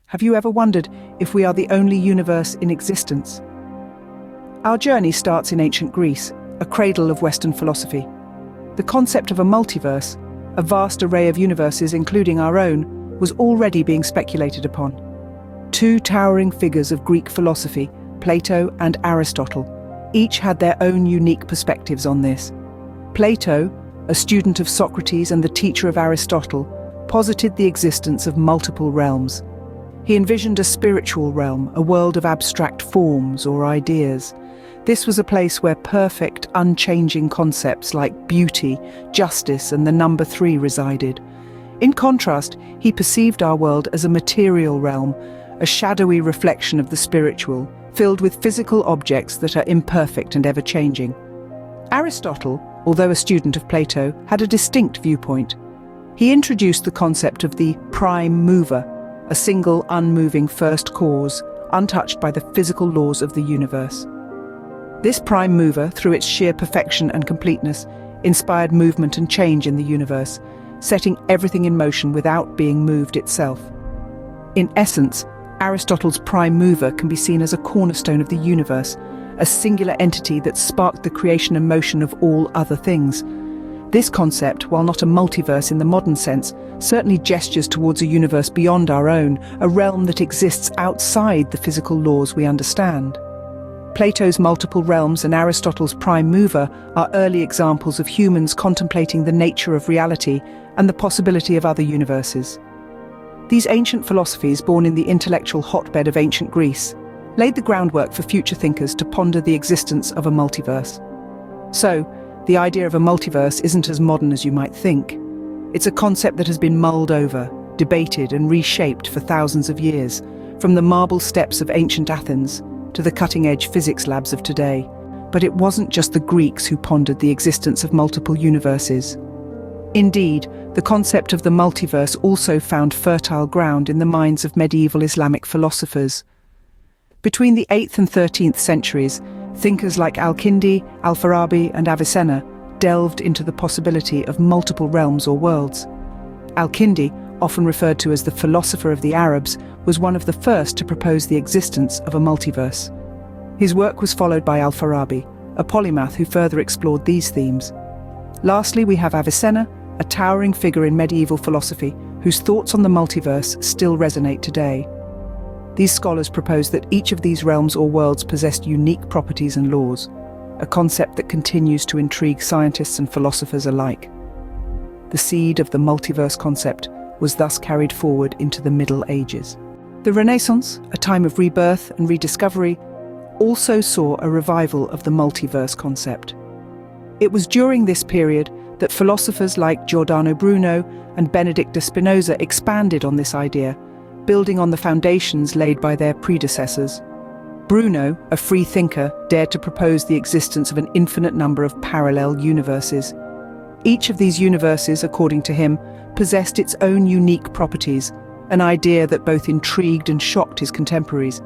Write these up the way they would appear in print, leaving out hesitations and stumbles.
Have you ever wondered if we are the only universe in existence? Our journey starts in ancient Greece, a cradle of Western philosophy. The concept of a multiverse, a vast array of universes including our own, was already being speculated upon. Two towering figures of Greek philosophy, Plato and Aristotle, each had their own unique perspectives on this. Plato, a student of Socrates and the teacher of Aristotle, posited the existence of multiple realms. He envisioned a spiritual realm, a world of abstract forms or ideas. This was a place where perfect, unchanging concepts like beauty, justice, and the number 3 resided. In contrast, he perceived our world as a material realm, a shadowy reflection of the spiritual, filled with physical objects that are imperfect and ever-changing. Aristotle, although a student of Plato, had a distinct viewpoint. He introduced the concept of the prime mover, a single, unmoving first cause, untouched by the physical laws of the universe. This prime mover, through its sheer perfection and completeness, inspired movement and change in the universe, setting everything in motion without being moved itself. In essence, Aristotle's prime mover can be seen as a cornerstone of the universe, a singular entity that sparked the creation and motion of all other things. This concept, while not a multiverse in the modern sense, certainly gestures towards a universe beyond our own, a realm that exists outside the physical laws we understand. Plato's multiple realms and Aristotle's prime mover are early examples of humans contemplating the nature of reality and the possibility of other universes. These ancient philosophies, born in the intellectual hotbed of ancient Greece, laid the groundwork for future thinkers to ponder the existence of a multiverse. So, the idea of a multiverse isn't as modern as you might think. It's a concept that has been mulled over, debated and reshaped for thousands of years, from the marble steps of ancient Athens to the cutting-edge physics labs of today. But it wasn't just the Greeks who pondered the existence of multiple universes. Indeed, the concept of the multiverse also found fertile ground in the minds of medieval Islamic philosophers. Between the 8th and 13th centuries, thinkers like Al-Kindi, Al-Farabi, and Avicenna delved into the possibility of multiple realms or worlds. Al-Kindi, often referred to as the philosopher of the Arabs, was one of the first to propose the existence of a multiverse. His work was followed by Al-Farabi, a polymath who further explored these themes. Lastly, we have Avicenna, a towering figure in medieval philosophy whose thoughts on the multiverse still resonate today. These scholars propose that each of these realms or worlds possessed unique properties and laws, a concept that continues to intrigue scientists and philosophers alike. The seed of the multiverse concept was thus carried forward into the Middle Ages. The Renaissance, a time of rebirth and rediscovery, also saw a revival of the multiverse concept. It was during this period that philosophers like Giordano Bruno and Benedict de Spinoza expanded on this idea, building on the foundations laid by their predecessors. Bruno, a free thinker, dared to propose the existence of an infinite number of parallel universes. Each of these universes, according to him, possessed its own unique properties, an idea that both intrigued and shocked his contemporaries.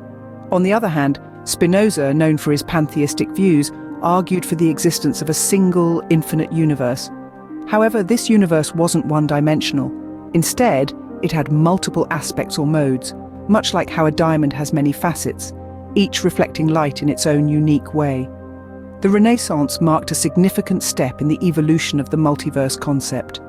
On the other hand, Spinoza, known for his pantheistic views, argued for the existence of a single, infinite universe. However, this universe wasn't one-dimensional. Instead, it had multiple aspects or modes, much like how a diamond has many facets, each reflecting light in its own unique way. The Renaissance marked a significant step in the evolution of the multiverse concept.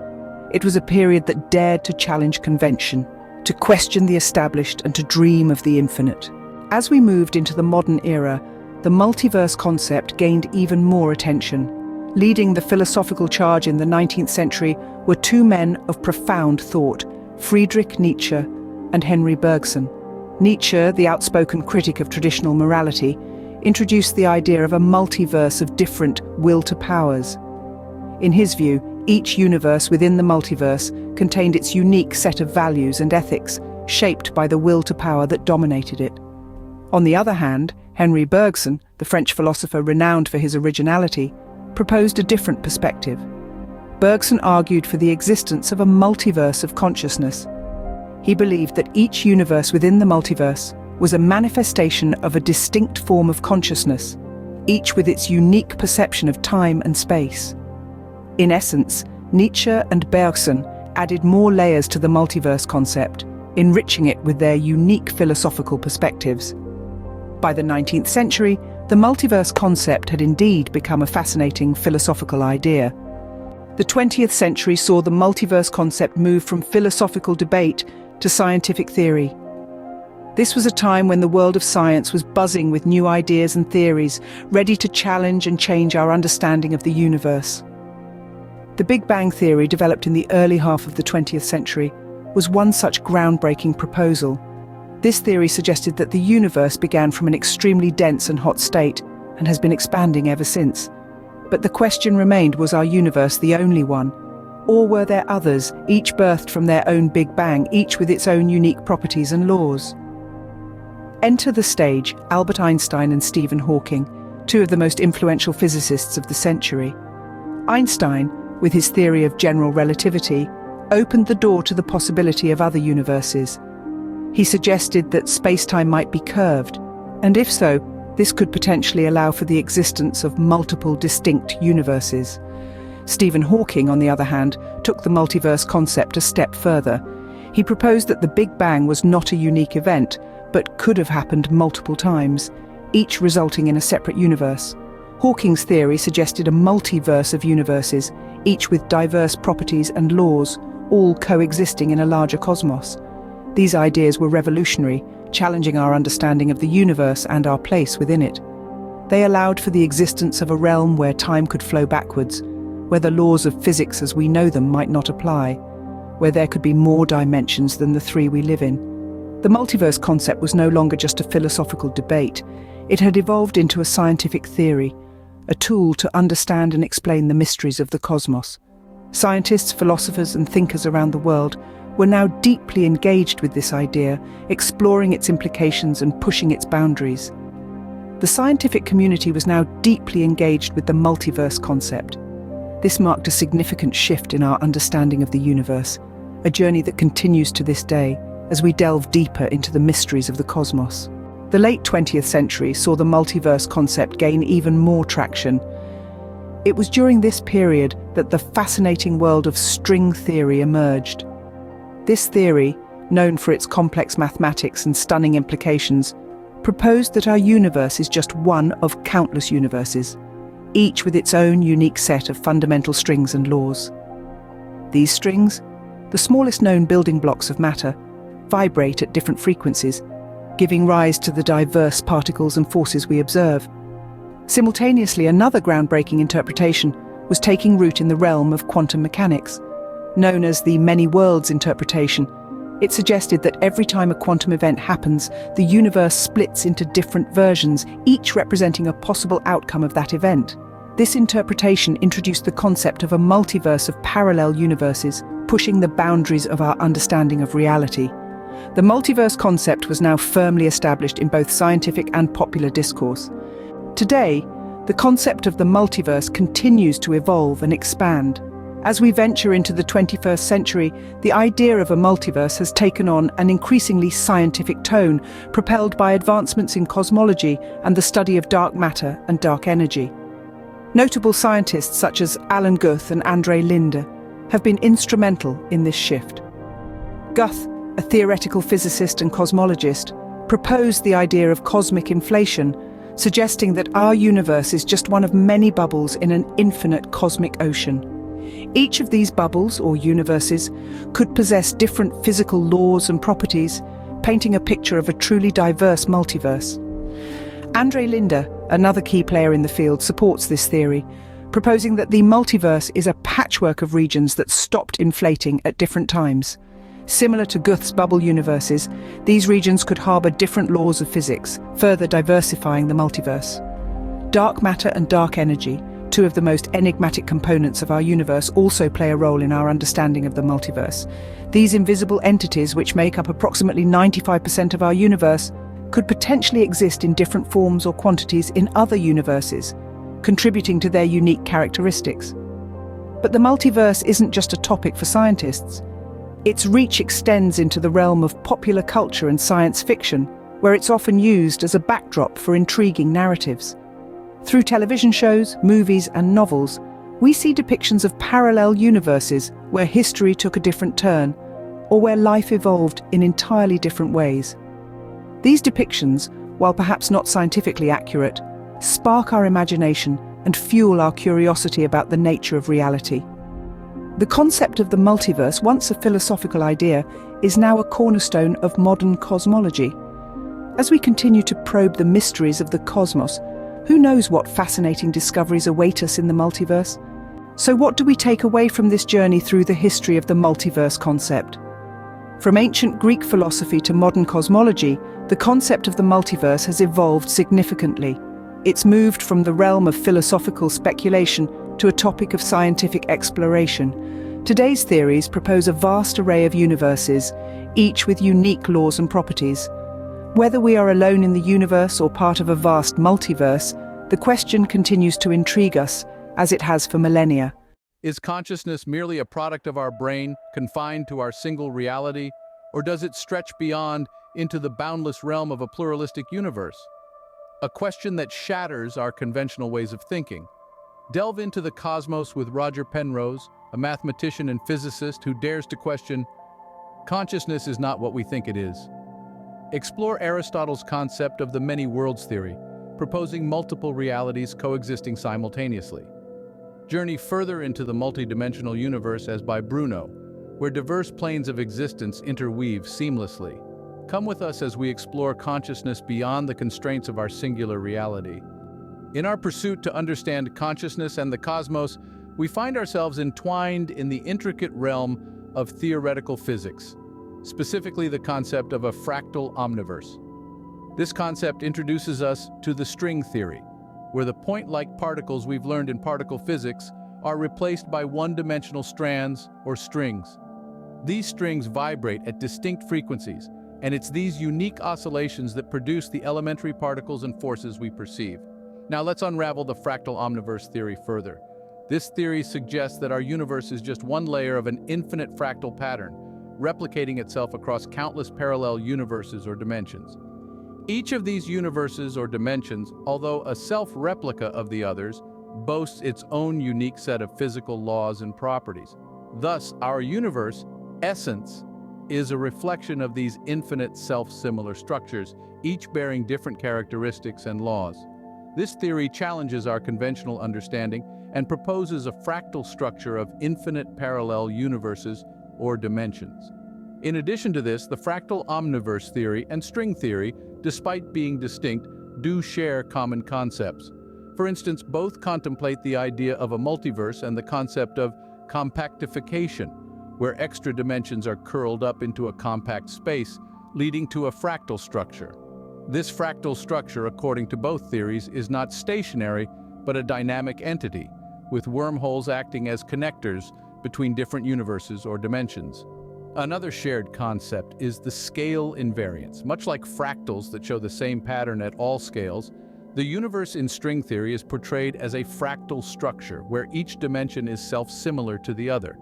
It was a period that dared to challenge convention, to question the established and to dream of the infinite. As we moved into the modern era, the multiverse concept gained even more attention. Leading the philosophical charge in the 19th century were two men of profound thought, Friedrich Nietzsche and Henry Bergson. Nietzsche, the outspoken critic of traditional morality, introduced the idea of a multiverse of different will to powers. In his view, each universe within the multiverse contained its unique set of values and ethics, shaped by the will to power that dominated it. On the other hand, Henry Bergson, the French philosopher renowned for his originality, proposed a different perspective. Bergson argued for the existence of a multiverse of consciousness. He believed that each universe within the multiverse was a manifestation of a distinct form of consciousness, each with its unique perception of time and space. In essence, Nietzsche and Bergson added more layers to the multiverse concept, enriching it with their unique philosophical perspectives. By the 19th century, the multiverse concept had indeed become a fascinating philosophical idea. The 20th century saw the multiverse concept move from philosophical debate to scientific theory. This was a time when the world of science was buzzing with new ideas and theories, ready to challenge and change our understanding of the universe. The Big Bang theory, developed in the early half of the 20th century, was one such groundbreaking proposal. This theory suggested that the universe began from an extremely dense and hot state and has been expanding ever since. But the question remained, was our universe the only one? Or were there others, each birthed from their own Big Bang, each with its own unique properties and laws? Enter the stage Albert Einstein and Stephen Hawking, two of the most influential physicists of the century. Einstein, with his theory of general relativity, opened the door to the possibility of other universes. He suggested that space-time might be curved, and if so, this could potentially allow for the existence of multiple distinct universes. Stephen Hawking, on the other hand, took the multiverse concept a step further. He proposed that the Big Bang was not a unique event, but could have happened multiple times, each resulting in a separate universe. Hawking's theory suggested a multiverse of universes, each with diverse properties and laws, all coexisting in a larger cosmos. These ideas were revolutionary, challenging our understanding of the universe and our place within it. They allowed for the existence of a realm where time could flow backwards, where the laws of physics as we know them might not apply, where there could be more dimensions than the three we live in. The multiverse concept was no longer just a philosophical debate. It had evolved into a scientific theory, a tool to understand and explain the mysteries of the cosmos. Scientists, philosophers, and thinkers around the world were now deeply engaged with this idea, exploring its implications and pushing its boundaries. The scientific community was now deeply engaged with the multiverse concept. This marked a significant shift in our understanding of the universe, a journey that continues to this day as we delve deeper into the mysteries of the cosmos. The late 20th century saw the multiverse concept gain even more traction. It was during this period that the fascinating world of string theory emerged. This theory, known for its complex mathematics and stunning implications, proposed that our universe is just one of countless universes, each with its own unique set of fundamental strings and laws. These strings, the smallest known building blocks of matter, vibrate at different frequencies, giving rise to the diverse particles and forces we observe. Simultaneously, another groundbreaking interpretation was taking root in the realm of quantum mechanics. Known as the many worlds interpretation, it suggested that every time a quantum event happens, the universe splits into different versions, each representing a possible outcome of that event. This interpretation introduced the concept of a multiverse of parallel universes, pushing the boundaries of our understanding of reality. The multiverse concept was now firmly established in both scientific and popular discourse. Today, the concept of the multiverse continues to evolve and expand. As we venture into the 21st century, the idea of a multiverse has taken on an increasingly scientific tone, propelled by advancements in cosmology and the study of dark matter and dark energy. Notable scientists such as Alan Guth and Andre Linde have been instrumental in this shift. Guth, a theoretical physicist and cosmologist, proposed the idea of cosmic inflation, suggesting that our universe is just one of many bubbles in an infinite cosmic ocean. Each of these bubbles, or universes, could possess different physical laws and properties, painting a picture of a truly diverse multiverse. Andre Linde, another key player in the field, supports this theory, proposing that the multiverse is a patchwork of regions that stopped inflating at different times. Similar to Guth's bubble universes, these regions could harbour different laws of physics, further diversifying the multiverse. Dark matter and dark energy, two of the most enigmatic components of our universe, also play a role in our understanding of the multiverse. These invisible entities, which make up approximately 95% of our universe, could potentially exist in different forms or quantities in other universes, contributing to their unique characteristics. But the multiverse isn't just a topic for scientists. Its reach extends into the realm of popular culture and science fiction, where it's often used as a backdrop for intriguing narratives. Through television shows, movies, and novels, we see depictions of parallel universes where history took a different turn, or where life evolved in entirely different ways. These depictions, while perhaps not scientifically accurate, spark our imagination and fuel our curiosity about the nature of reality. The concept of the multiverse, once a philosophical idea, is now a cornerstone of modern cosmology. As we continue to probe the mysteries of the cosmos, who knows what fascinating discoveries await us in the multiverse? So what do we take away from this journey through the history of the multiverse concept? From ancient Greek philosophy to modern cosmology, the concept of the multiverse has evolved significantly. It's moved from the realm of philosophical speculation to a topic of scientific exploration. Today's theories propose a vast array of universes, each with unique laws and properties. Whether we are alone in the universe or part of a vast multiverse, the question continues to intrigue us, as it has for millennia. Is consciousness merely a product of our brain, confined to our single reality, or does it stretch beyond into the boundless realm of a pluralistic universe? A question that shatters our conventional ways of thinking. Delve into the cosmos with Roger Penrose, a mathematician and physicist who dares to question, consciousness is not what we think it is. Explore Aristotle's concept of the many worlds theory, proposing multiple realities coexisting simultaneously. Journey further into the multidimensional universe as by Bruno, where diverse planes of existence interweave seamlessly. Come with us as we explore consciousness beyond the constraints of our singular reality. In our pursuit to understand consciousness and the cosmos, we find ourselves entwined in the intricate realm of theoretical physics, specifically the concept of a fractal omniverse. This concept introduces us to the string theory, where the point-like particles we've learned in particle physics are replaced by one-dimensional strands or strings. These strings vibrate at distinct frequencies, and it's these unique oscillations that produce the elementary particles and forces we perceive. Now let's unravel the fractal omniverse theory further. This theory suggests that our universe is just one layer of an infinite fractal pattern, replicating itself across countless parallel universes or dimensions. Each of these universes or dimensions, although a self-replica of the others, boasts its own unique set of physical laws and properties. Thus, our universe, essence, is a reflection of these infinite self-similar structures, each bearing different characteristics and laws. This theory challenges our conventional understanding and proposes a fractal structure of infinite parallel universes or dimensions. In addition to this, the fractal omniverse theory and string theory, despite being distinct, do share common concepts. For instance, both contemplate the idea of a multiverse and the concept of compactification, where extra dimensions are curled up into a compact space, leading to a fractal structure. This fractal structure, according to both theories, is not stationary, but a dynamic entity, with wormholes acting as connectors between different universes or dimensions. Another shared concept is the scale invariance. Much like fractals that show the same pattern at all scales, the universe in string theory is portrayed as a fractal structure, where each dimension is self-similar to the other.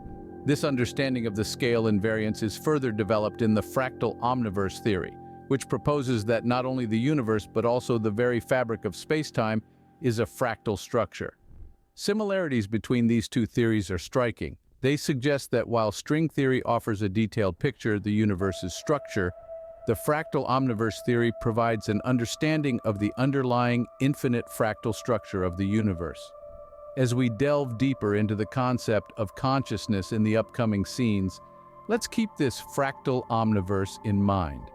This understanding of the scale invariance is further developed in the fractal omniverse theory, which proposes that not only the universe but also the very fabric of space-time is a fractal structure. Similarities between these two theories are striking. They suggest that while string theory offers a detailed picture of the universe's structure, the fractal omniverse theory provides an understanding of the underlying infinite fractal structure of the universe. As we delve deeper into the concept of consciousness in the upcoming scenes, let's keep this fractal omniverse in mind.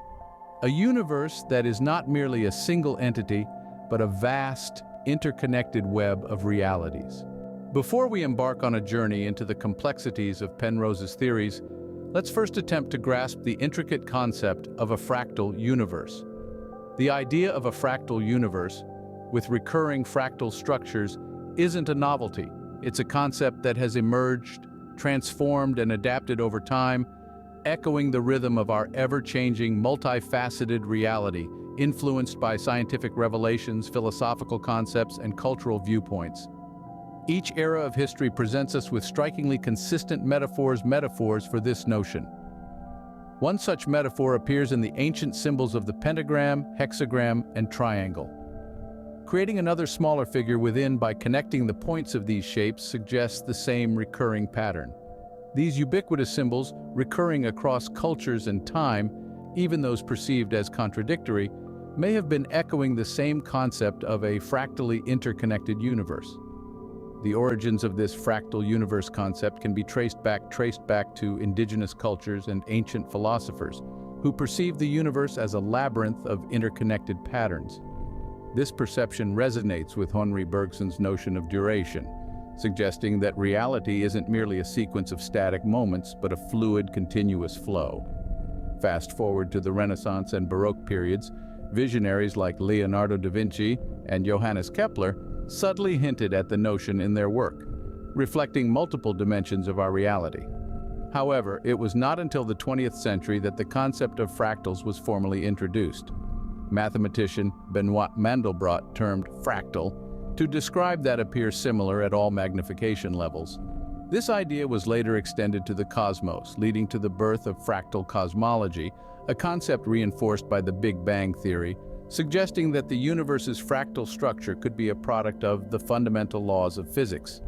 A universe that is not merely a single entity, but a vast, interconnected web of realities. Before we embark on a journey into the complexities of Penrose's theories, let's first attempt to grasp the intricate concept of a fractal universe. The idea of a fractal universe, with recurring fractal structures, isn't a novelty. It's a concept that has emerged, transformed, and adapted over time, echoing the rhythm of our ever-changing, multifaceted reality, influenced by scientific revelations, philosophical concepts, and cultural viewpoints. Each era of history presents us with strikingly consistent metaphors for this notion. One such metaphor appears in the ancient symbols of the pentagram, hexagram, and triangle. Creating another smaller figure within by connecting the points of these shapes suggests the same recurring pattern. These ubiquitous symbols, recurring across cultures and time, even those perceived as contradictory, may have been echoing the same concept of a fractally interconnected universe. The origins of this fractal universe concept can be traced back to indigenous cultures and ancient philosophers, who perceived the universe as a labyrinth of interconnected patterns. This perception resonates with Henri Bergson's notion of duration, suggesting that reality isn't merely a sequence of static moments, but a fluid, continuous flow. Fast forward to the Renaissance and Baroque periods, visionaries like Leonardo da Vinci and Johannes Kepler subtly hinted at the notion in their work, reflecting multiple dimensions of our reality. However, it was not until the 20th century that the concept of fractals was formally introduced. Mathematician Benoit Mandelbrot termed fractal to describe that appear similar at all magnification levels. This idea was later extended to the cosmos, leading to the birth of fractal cosmology, a concept reinforced by the Big Bang theory, suggesting that the universe's fractal structure could be a product of the fundamental laws of physics.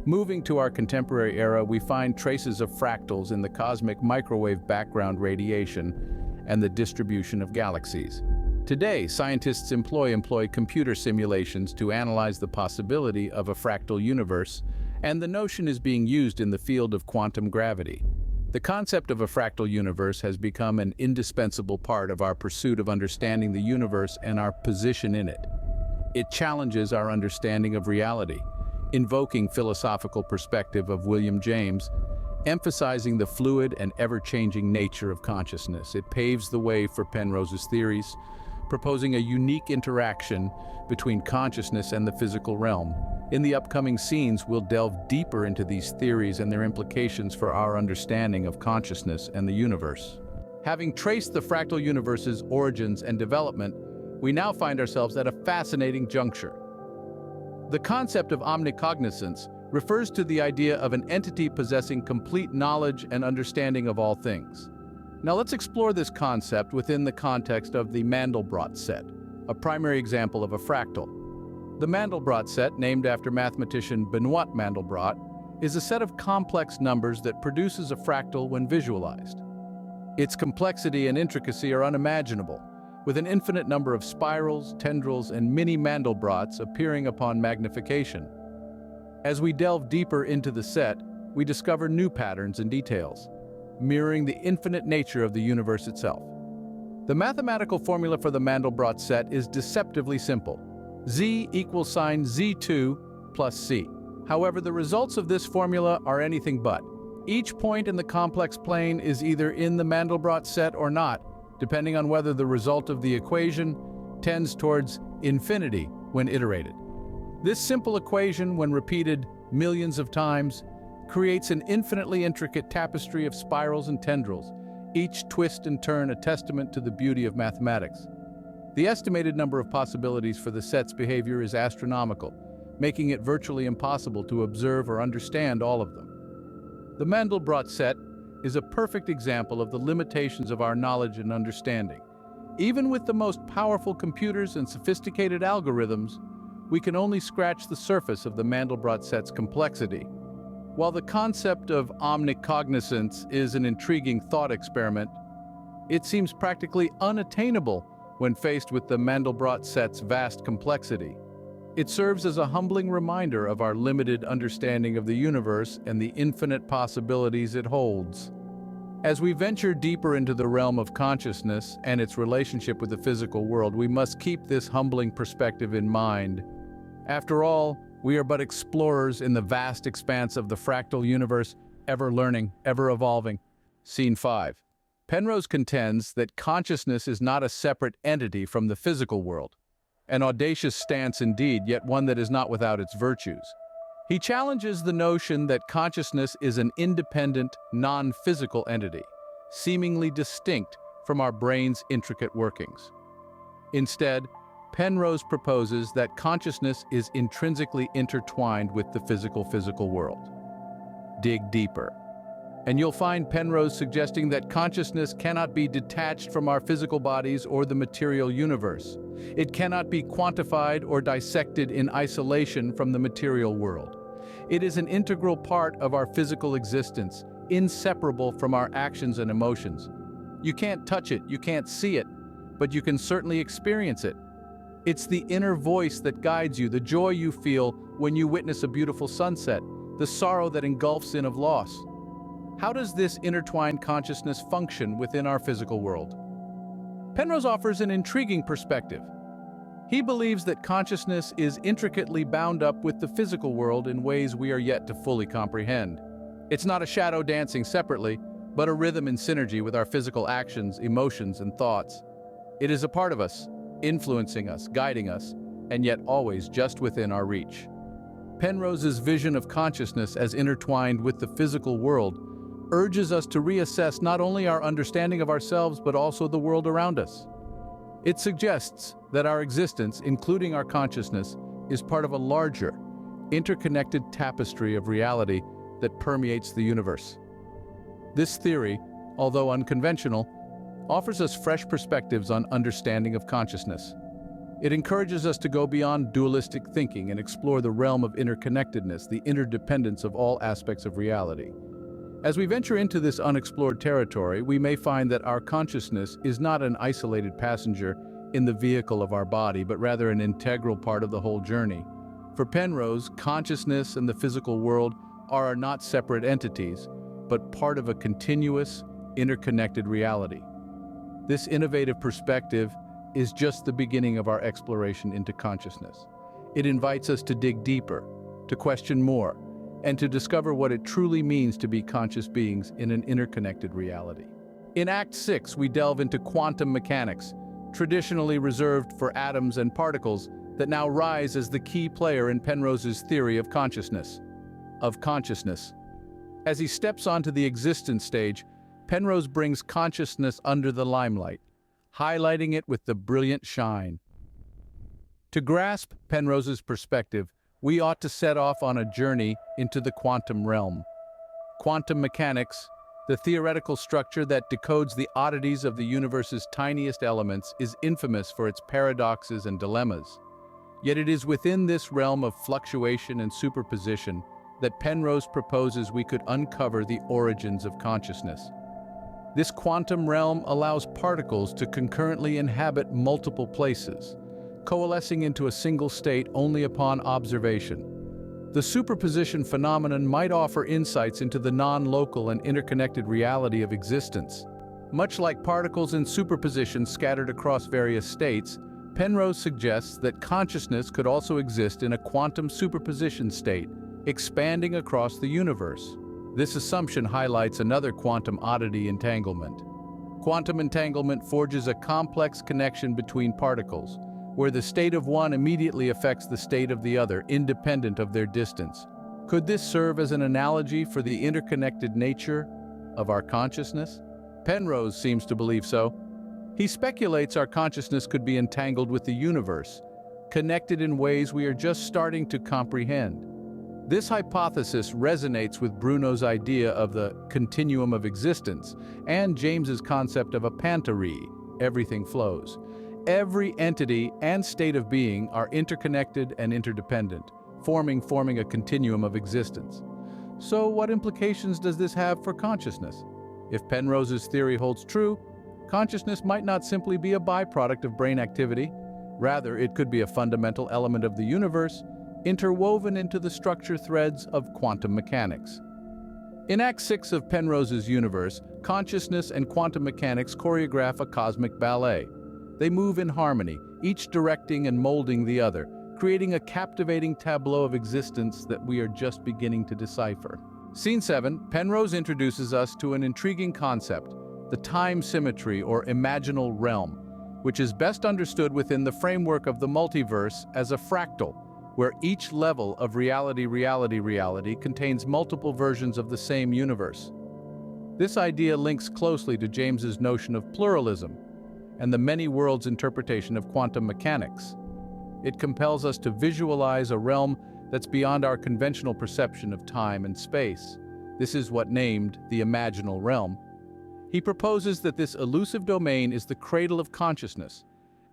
Moving to our contemporary era, we find traces of fractals in the cosmic microwave background radiation and the distribution of galaxies. Today, scientists employ computer simulations to analyze the possibility of a fractal universe, and the notion is being used in the field of quantum gravity. The concept of a fractal universe has become an indispensable part of our pursuit of understanding the universe and our position in it. It challenges our understanding of reality, invoking philosophical perspective of William James, emphasizing the fluid and ever-changing nature of consciousness. It paves the way for Penrose's theories, proposing a unique interaction between consciousness and the physical realm. In the upcoming scenes, we'll delve deeper into these theories and their implications for our understanding of consciousness and the universe. Having traced the fractal universe's origins and development, we now find ourselves at a fascinating juncture. The concept of omnicognizance refers to the idea of an entity possessing complete knowledge and understanding of all things. Now let's explore this concept within the context of the Mandelbrot set, a primary example of a fractal. The Mandelbrot set, named after mathematician Benoit Mandelbrot, is a set of complex numbers that produces a fractal when visualized. Its complexity and intricacy are unimaginable, with an infinite number of spirals, tendrils, and mini Mandelbrots appearing upon magnification. As we delve deeper into the set, we discover new patterns and details, mirroring the infinite nature of the universe itself. The mathematical formula for the Mandelbrot set is deceptively simple. Z equals sign Z2 plus C. However, the results of this formula are anything but. Each point in the complex plane is either in the Mandelbrot set or not, depending on whether the result of the equation tends towards infinity when iterated. This simple equation, when repeated millions of times, creates an infinitely intricate tapestry of spirals and tendrils, each twist and turn a testament to the beauty of mathematics. The estimated number of possibilities for the set's behavior is astronomical, making it virtually impossible to observe or understand all of them. The Mandelbrot set is a perfect example of the limitations of our knowledge and understanding. Even with the most powerful computers and sophisticated algorithms, we can only scratch the surface of the Mandelbrot set's complexity. While the concept of omnicognizance is an intriguing thought experiment, it seems practically unattainable when faced with the Mandelbrot set's vast complexity. It serves as a humbling reminder of our limited understanding of the universe and the infinite possibilities it holds. As we venture deeper into the realm of consciousness and its relationship with the physical world, we must keep this humbling perspective in mind. After all, we are but explorers in the vast expanse of the fractal universe, ever learning, ever evolving. Scene 5. Penrose contends that consciousness is not a separate entity from the physical world. An audacious stance indeed, yet one that is not without its virtues. He challenges the notion that consciousness is an independent, non-physical entity, seemingly distinct from our brain's intricate workings. Instead, Penrose proposes that consciousness is intrinsically intertwined with the physical world. Dig deeper, and you'll find Penrose suggesting that consciousness cannot be detached from our physical bodies or the material universe. It cannot be quantified or dissected in isolation from the material world. It is an integral part of our physical existence, inseparable from our actions and emotions. You can't touch it, you can't see it, but you can certainly experience it. It's the inner voice that guides you, the joy you feel when you witness a beautiful sunset, the sorrow that engulfs sin of loss. How does this intertwined consciousness function within our physical world? Penrose offers an intriguing perspective. He believes that consciousness is intricately bound up with the physical world in ways we are yet to fully comprehend. It's not a shadow dancing separately, but a rhythm in synergy with our physical actions, emotions, and thoughts. It is a part of us, influencing us, guiding us, and yet always just within our reach. Penrose's vision of consciousness as intertwined with the physical world urges us to reassess not only our understanding of ourselves but also the world around us. It suggests that our existence, including our consciousness, is part of a larger, interconnected tapestry of reality that permeates the universe. This theory, although unconventional, offers us fresh perspectives on understanding of consciousness. It encourages us to go beyond dualistic thinking and explore the realm of interconnectedness, the interdependence of all aspects of reality. As we venture into this unexplored territory, we may find that our consciousness is not an isolated passenger in the vehicle of our body, but rather an integral part of the whole journey. For Penrose, consciousness and the physical world are not separate entities, but part of a continuous, interconnected reality. This innovative perspective is just the beginning of our exploration into consciousness. It invites us to dig deeper, to question more, and to discover what it truly means to be conscious beings in an interconnected reality. In Act 6, we delve into quantum mechanics, traditionally reserved for atoms and particles, that now rise as the key player in Penrose's theory of consciousness. As he steps onto the existence stage, Penrose brings consciousness under the limelight, highlighting it with the brilliant shine. To grasp Penrose's perspective, we ought to set off on a journey into the quantum realm. Quantum mechanics, the theoretical structure that decodes the oddities of the universe's tiniest elements, is infamous for its paradoxes and dilemmas. Yet it is within this realm of fluctuation and superposition that Penrose proposes we could uncover the origins of consciousness. This quantum realm allows particles to concurrently inhabit multiple places, coalescing into a single state only upon observation. The superposition phenomenon might offer insights into the non-local and interconnected reality of existence. Much like particles in superposition scattered across various states, Penrose suggests that consciousness could also exist in a quantum superposition state, expanding across the universe. This assumption highlights another quantum oddity: entanglement. Quantum entanglement forges a complex connection between particles, where the state of one immediately affects the state of the other, independent of their distance. Could this serve as an analogy for the interconnected nature of our consciousness? Penrose seems to believe so. He speculates our consciousness could be entangled with the universe, connected in ways we are just starting to comprehend. This hypothesis resonates with Bruno's idea of the continuum of existence and James's concept of a pantare, everything flows. Every entity and state of being are interconnected and interdependent, forming a continuum of existence. So what implications does this have for consciousness? If Penrose's theory holds true, consciousness might not simply be a byproduct of brain activity. Rather, it could be a fundamental element of the universe, interwoven into the structure threads of quantum mechanics. In Act 6 of Penrose's universe, consciousness and quantum mechanics choreograph a cosmic ballet. They move in harmony, each directing and molding the other, creating a captivating tableau of existence that we are just beginning to decipher. Scene 7, Penrose introduces us to an intriguing concept, the time symmetry or imaginal realm, which is best understood within the framework of the multiverse as a fractal, where each level of reality contains multiple versions of the same universe. This idea links closely to James's notion of pluralism and the many worlds interpretation of quantum mechanics. It compels us to visualize a realm that's beyond our conventional perception of time and space. This is what named the imaginal realm. He proposes that this elusive domain is the cradle of consciousness,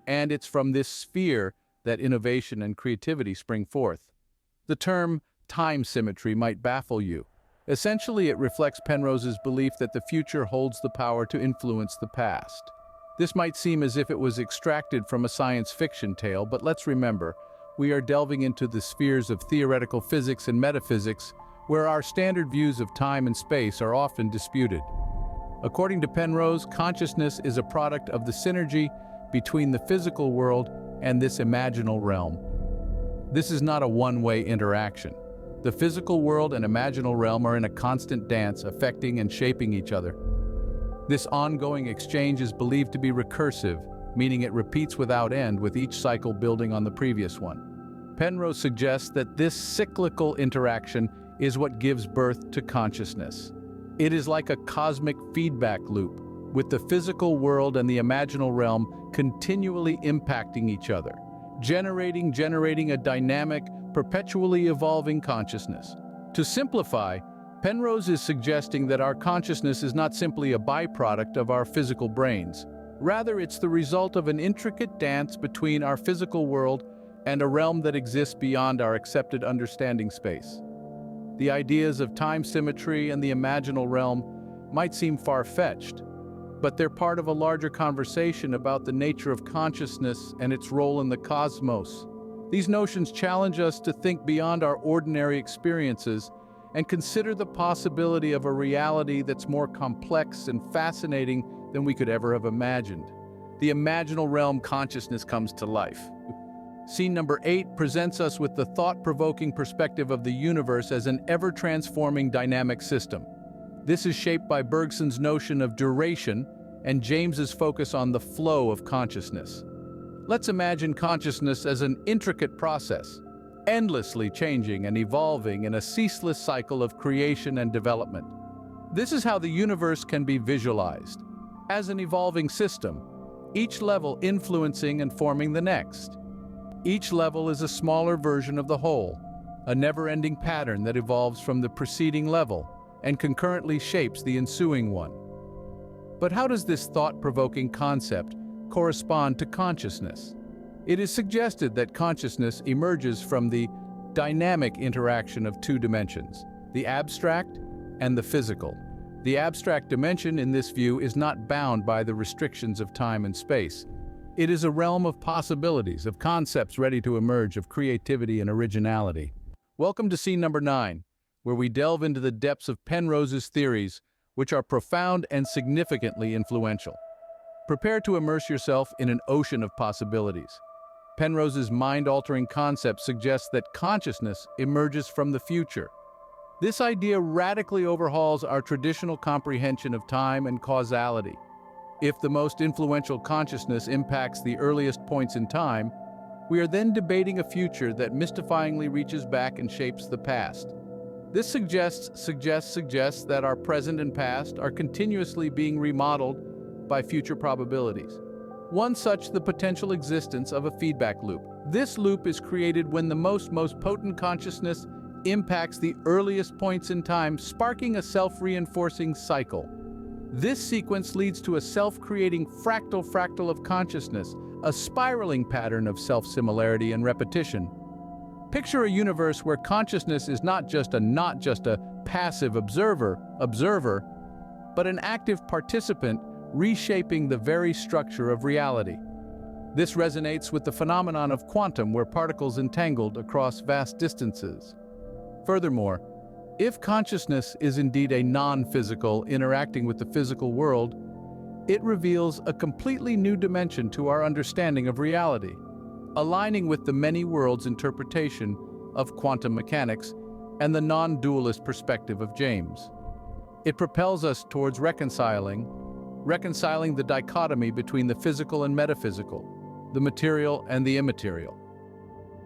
and it's from this sphere that innovation and creativity spring forth. The term time symmetry might baffle you, Essentially, it reflects Penrose's belief that the future holds the power to influence the past. This might seem as if it was extracted from a science fiction tale, but let's remember, we are delving into the spheres of theoretical physics and metaphysics, where our standard views of time and space are often disputed. According to Penrose, consciousness is a product of the synergy between the physical world and this imaginal realm. This is not a one-way interaction. The physical world and imaginal realm are in a constant dance, affecting and shaping each other. This ongoing exchange is believed to be recursive, meaning it repeats without end, with each cycle building on the previous one. Penrose suggests that this cyclical interaction is what gives birth to consciousness. It is like a cosmic feedback loop, with the physical world and the imaginal realm continually impacting each other, generating a dynamic, perpetually evolving consciousness. To simplify, Penrose is suggesting that our consciousness is not simply a byproduct of our physical brains. Rather, it's the result of an intricate dance between our physical world and a realm that exists beyond our accepted understanding space. The ideas of time symmetry and the imaginal realm might seem far-fetched, but they're part of a larger conversation about the nature of consciousness and its role in the cosmos. These notions challenge us to think beyond our ordinary experiences and consider the possibility of a reality that's more complex and fascinating than we could ever have imagined. The imaginal realm consciousness comes to life. Scene number 8 presents us with the thought-provoking perspective of the universe as an ever-transforming dynamic system. This is shaped by Bergson's notion of duration and James's focus on the flow of consciousness. Let's imagine consciousness as an intricate process, endlessly changing and evolving in a ceaseless cycle of creation and development. This is how the universe can be visualized, as an evolving system, each level influencing and forming the next. Each level is a smaller version of the whole, a never-ending pattern that evolves from the preceding level and concurrently shapes the ensuing one. But how does this thought-provoking concept correspond to consciousness? It is suggested that consciousness emerges from the dynamic interaction of two dimensions, the abstract and the physical. The abstract dimension in this view is not bound by the restrictions of time and space. It is a realm of possibilities, of concepts ready to emerge, of creativity and originality. Welcome to scene number 9, where we delve into the depths of Penrose's theories, which are profound and significantly influential. Prepare to immerse yourself in an ocean of possibilities. Penrose's mind-altering concept suggests that consciousness emerges from the future. This idea radically overhauls our traditional comprehension of time and causality. If the most influential consciousness impacts the earliest points in time, we are then debating a future that mystifyingly reaches back and shapes the past. This suggests that our present and past are continuously being remodeled by future probabilities. One such, the potential existence of a feedback loop. This loop is created when the most potent consciousness impacts the earliest points in time, sparking a self-reinforcing cycle. This sequence leads to a self-creating fractal of consciousness, a spiraling pattern of self-similarity and repetition. Picture a universe where consciousness is not just a passive observer, but an active participant reshaping the very structure of reality. This resonates with the phenomenon of quantum, where particles entangled across vast distances. Furthermore, if consciousness is indeed a non-physical interacting with the physical world, it reveals a completely new dimension to our understanding of reality, aligning with the many worlds interpretation of quantum mechanics and the non-dualist perspective of James. It propels us towards reconciling the dichotomy between the physical and metaphysical, the material and the immaterial.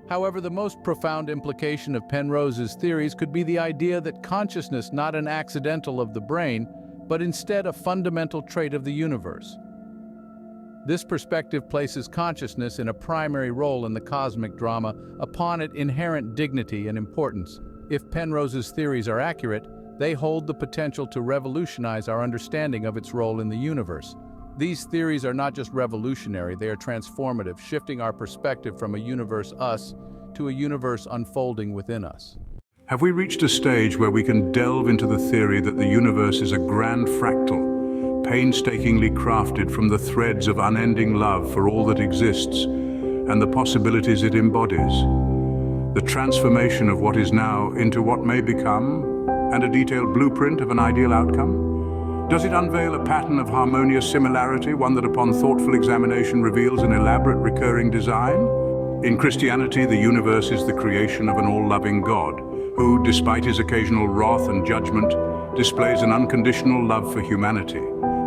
However, the most profound implication of Penrose's theories could be the idea that consciousness not an accidental of the brain, but instead a fundamental trait of the universe. This perspective places consciousness in a primary role in the cosmic drama, upon its inherent dignity and importance. If Penrose's theories are accurate, they hold the potential to revolutionize our understanding of its role in the universe. These theories are not just revolutionary, they are transformative, shifting our perspective from a universe us to a universe unfolding within us. Have we reached a stage where we can delve into the theory that the universe is a grand fractal, painstakingly crafted from the threads of unending love for all that exists and the possibilities it embodies? The transformation of what is now into what may become, and a detailed blueprint of an ideal outcome? Does it unveil a pattern of harmonious similarity, one that upon thoughtful examination reveals an elaborate recurring design? In Christianity, the universe is the creation of an all-loving God, who, despite his occasional wrath and judgment, displays an unconditional love for humanity.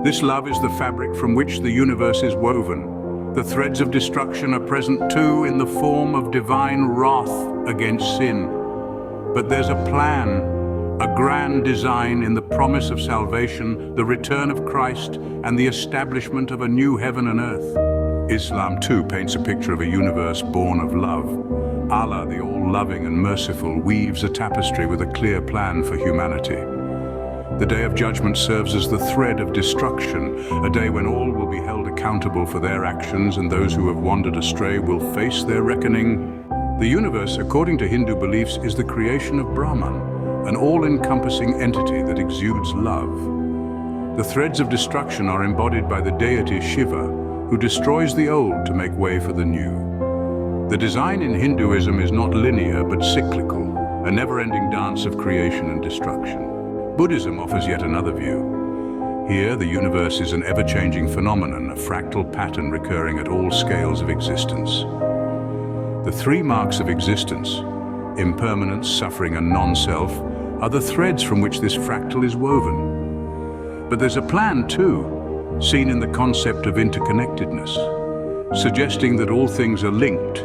This love is the fabric from which the universe is woven. The threads of destruction are present too in the form of divine wrath against sin. But there's a plan, a grand design in the promise of salvation, the return of Christ, and the establishment of a new heaven and earth. Islam too paints a picture of a universe born of love. Allah, the all-loving and merciful, weaves a tapestry with a clear plan for humanity. The Day of Judgment serves as the thread of destruction, a day when all will be held accountable for their actions and those who have wandered astray will face their reckoning. The universe, according to Hindu beliefs, is the creation of Brahman, an all-encompassing entity that exudes love. The threads of destruction are embodied by the deity Shiva, who destroys the old to make way for the new. The design in Hinduism is not linear but cyclical, a never-ending dance of creation and destruction. Buddhism offers yet another view. Here, the universe is an ever-changing phenomenon, a fractal pattern recurring at all scales of existence. The three marks of existence, impermanence, suffering, and non-self, are the threads from which this fractal is woven. But there's a plan too, seen in the concept of interconnectedness, suggesting that all things are linked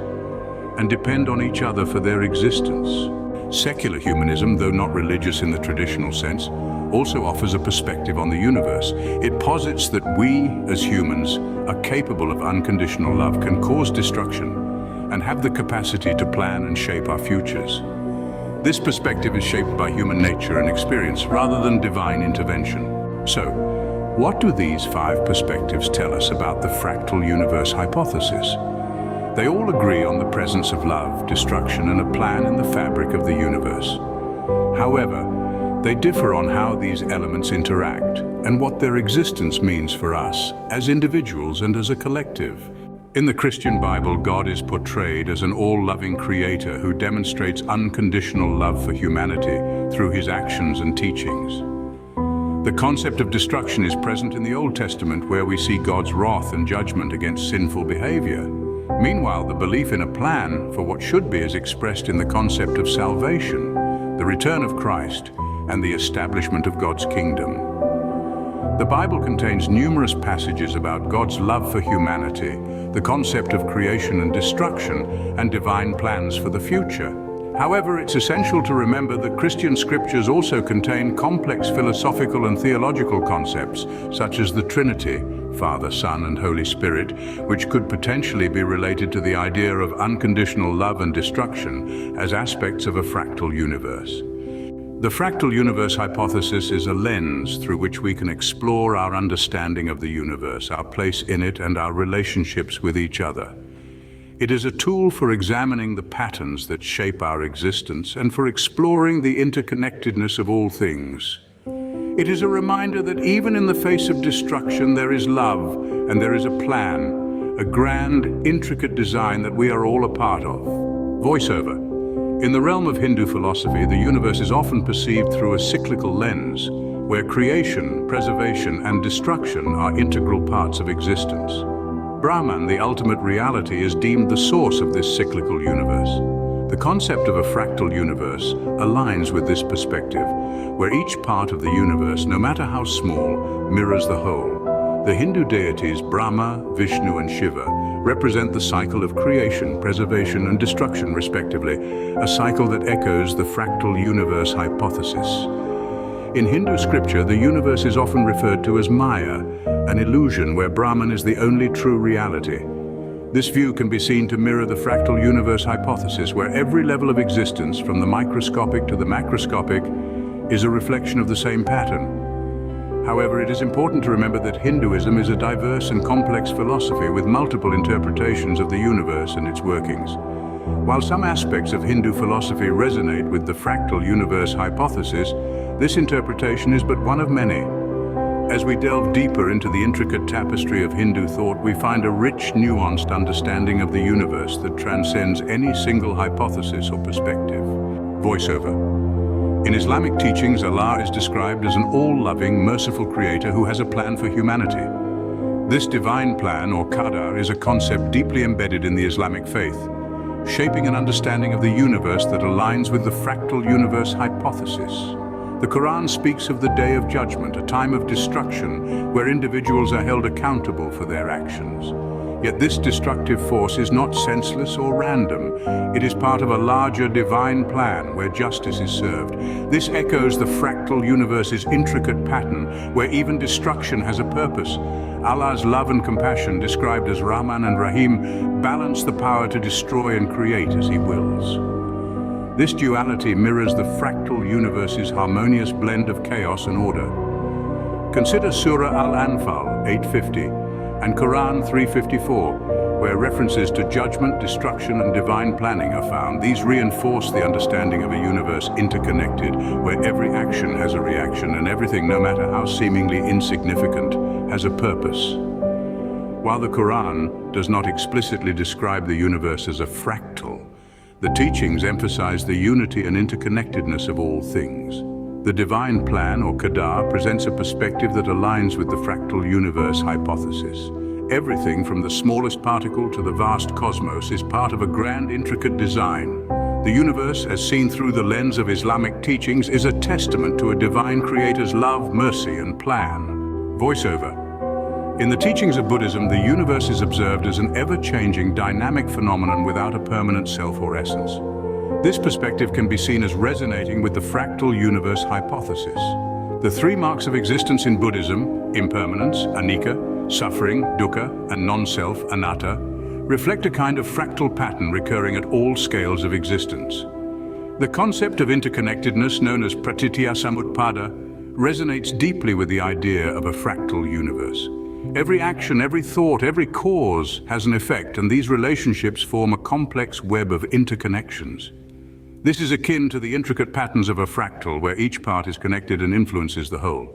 and depend on each other for their existence. Secular humanism, though not religious in the traditional sense, also offers a perspective on the universe. It posits that we, as humans, are capable of unconditional love, can cause destruction, and have the capacity to plan and shape our futures. This perspective is shaped by human nature and experience rather than divine intervention. So, what do these 5 perspectives tell us about the fractal universe hypothesis? They all agree on the presence of love, destruction, and a plan in the fabric of the universe. However, they differ on how these elements interact and what their existence means for us as individuals and as a collective. In the Christian Bible, God is portrayed as an all-loving creator who demonstrates unconditional love for humanity through his actions and teachings. The concept of destruction is present in the Old Testament, where we see God's wrath and judgment against sinful behavior. Meanwhile, the belief in a plan for what should be is expressed in the concept of salvation, the return of Christ, and the establishment of God's kingdom. The Bible contains numerous passages about God's love for humanity, the concept of creation and destruction, and divine plans for the future. However, it's essential to remember that Christian scriptures also contain complex philosophical and theological concepts, such as the Trinity, Father, Son, and Holy Spirit, which could potentially be related to the idea of unconditional love and destruction as aspects of a fractal universe. The fractal universe hypothesis is a lens through which we can explore our understanding of the universe, our place in it, and our relationships with each other. It is a tool for examining the patterns that shape our existence and for exploring the interconnectedness of all things. It is a reminder that even in the face of destruction, there is love and there is a plan, a grand, intricate design that we are all a part of. Voiceover. In the realm of Hindu philosophy, the universe is often perceived through a cyclical lens, where creation, preservation, and destruction are integral parts of existence. Brahman, the ultimate reality, is deemed the source of this cyclical universe. The concept of a fractal universe aligns with this perspective, where each part of the universe, no matter how small, mirrors the whole. The Hindu deities Brahma, Vishnu, and Shiva represent the cycle of creation, preservation, and destruction, respectively, a cycle that echoes the fractal universe hypothesis. In Hindu scripture, the universe is often referred to as Maya, an illusion where Brahman is the only true reality. This view can be seen to mirror the fractal universe hypothesis, where every level of existence, from the microscopic to the macroscopic, is a reflection of the same pattern. However, it is important to remember that Hinduism is a diverse and complex philosophy with multiple interpretations of the universe and its workings. While some aspects of Hindu philosophy resonate with the fractal universe hypothesis, this interpretation is but one of many. As we delve deeper into the intricate tapestry of Hindu thought, we find a rich, nuanced understanding of the universe that transcends any single hypothesis or perspective. Voiceover. In Islamic teachings, Allah is described as an all-loving, merciful creator who has a plan for humanity. This divine plan, or qadar, is a concept deeply embedded in the Islamic faith, shaping an understanding of the universe that aligns with the fractal universe hypothesis. The Quran speaks of the Day of Judgment, a time of destruction where individuals are held accountable for their actions. Yet this destructive force is not senseless or random. It is part of a larger divine plan where justice is served. This echoes the fractal universe's intricate pattern where even destruction has a purpose. Allah's love and compassion, described as Rahman and Rahim, balance the power to destroy and create as He wills. This duality mirrors the fractal universe's harmonious blend of chaos and order. Consider Surah Al-Anfal 850 and Quran 354, where references to judgment, destruction, and divine planning are found. These reinforce the understanding of a universe interconnected, where every action has a reaction and everything, no matter how seemingly insignificant, has a purpose. While the Quran does not explicitly describe the universe as a fractal, the teachings emphasize the unity and interconnectedness of all things. The divine plan, or qadar, presents a perspective that aligns with the fractal universe hypothesis. Everything from the smallest particle to the vast cosmos is part of a grand, intricate design. The universe, as seen through the lens of Islamic teachings, is a testament to a divine creator's love, mercy, and plan. Voiceover. In the teachings of Buddhism, the universe is observed as an ever-changing, dynamic phenomenon without a permanent self or essence. This perspective can be seen as resonating with the fractal universe hypothesis. The three marks of existence in Buddhism, impermanence, anicca, suffering, dukkha, and non-self, anatta, reflect a kind of fractal pattern recurring at all scales of existence. The concept of interconnectedness, known as pratitya samutpada, resonates deeply with the idea of a fractal universe. Every action, every thought, every cause has an effect, and these relationships form a complex web of interconnections. This is akin to the intricate patterns of a fractal, where each part is connected and influences the whole.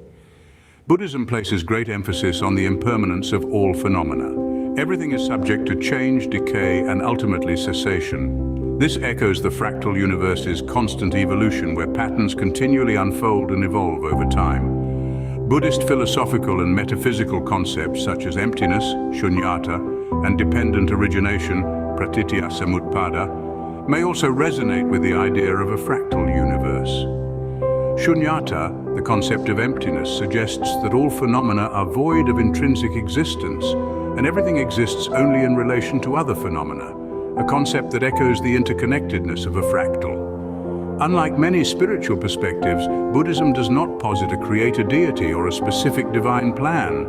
Buddhism places great emphasis on the impermanence of all phenomena. Everything is subject to change, decay, and ultimately cessation. This echoes the fractal universe's constant evolution, where patterns continually unfold and evolve over time. Buddhist philosophical and metaphysical concepts such as emptiness, shunyata, and dependent origination, pratitya samutpada, may also resonate with the idea of a fractal universe. Shunyata, the concept of emptiness, suggests that all phenomena are void of intrinsic existence, and everything exists only in relation to other phenomena, a concept that echoes the interconnectedness of a fractal. Unlike many spiritual perspectives, Buddhism does not posit a creator deity or a specific divine plan.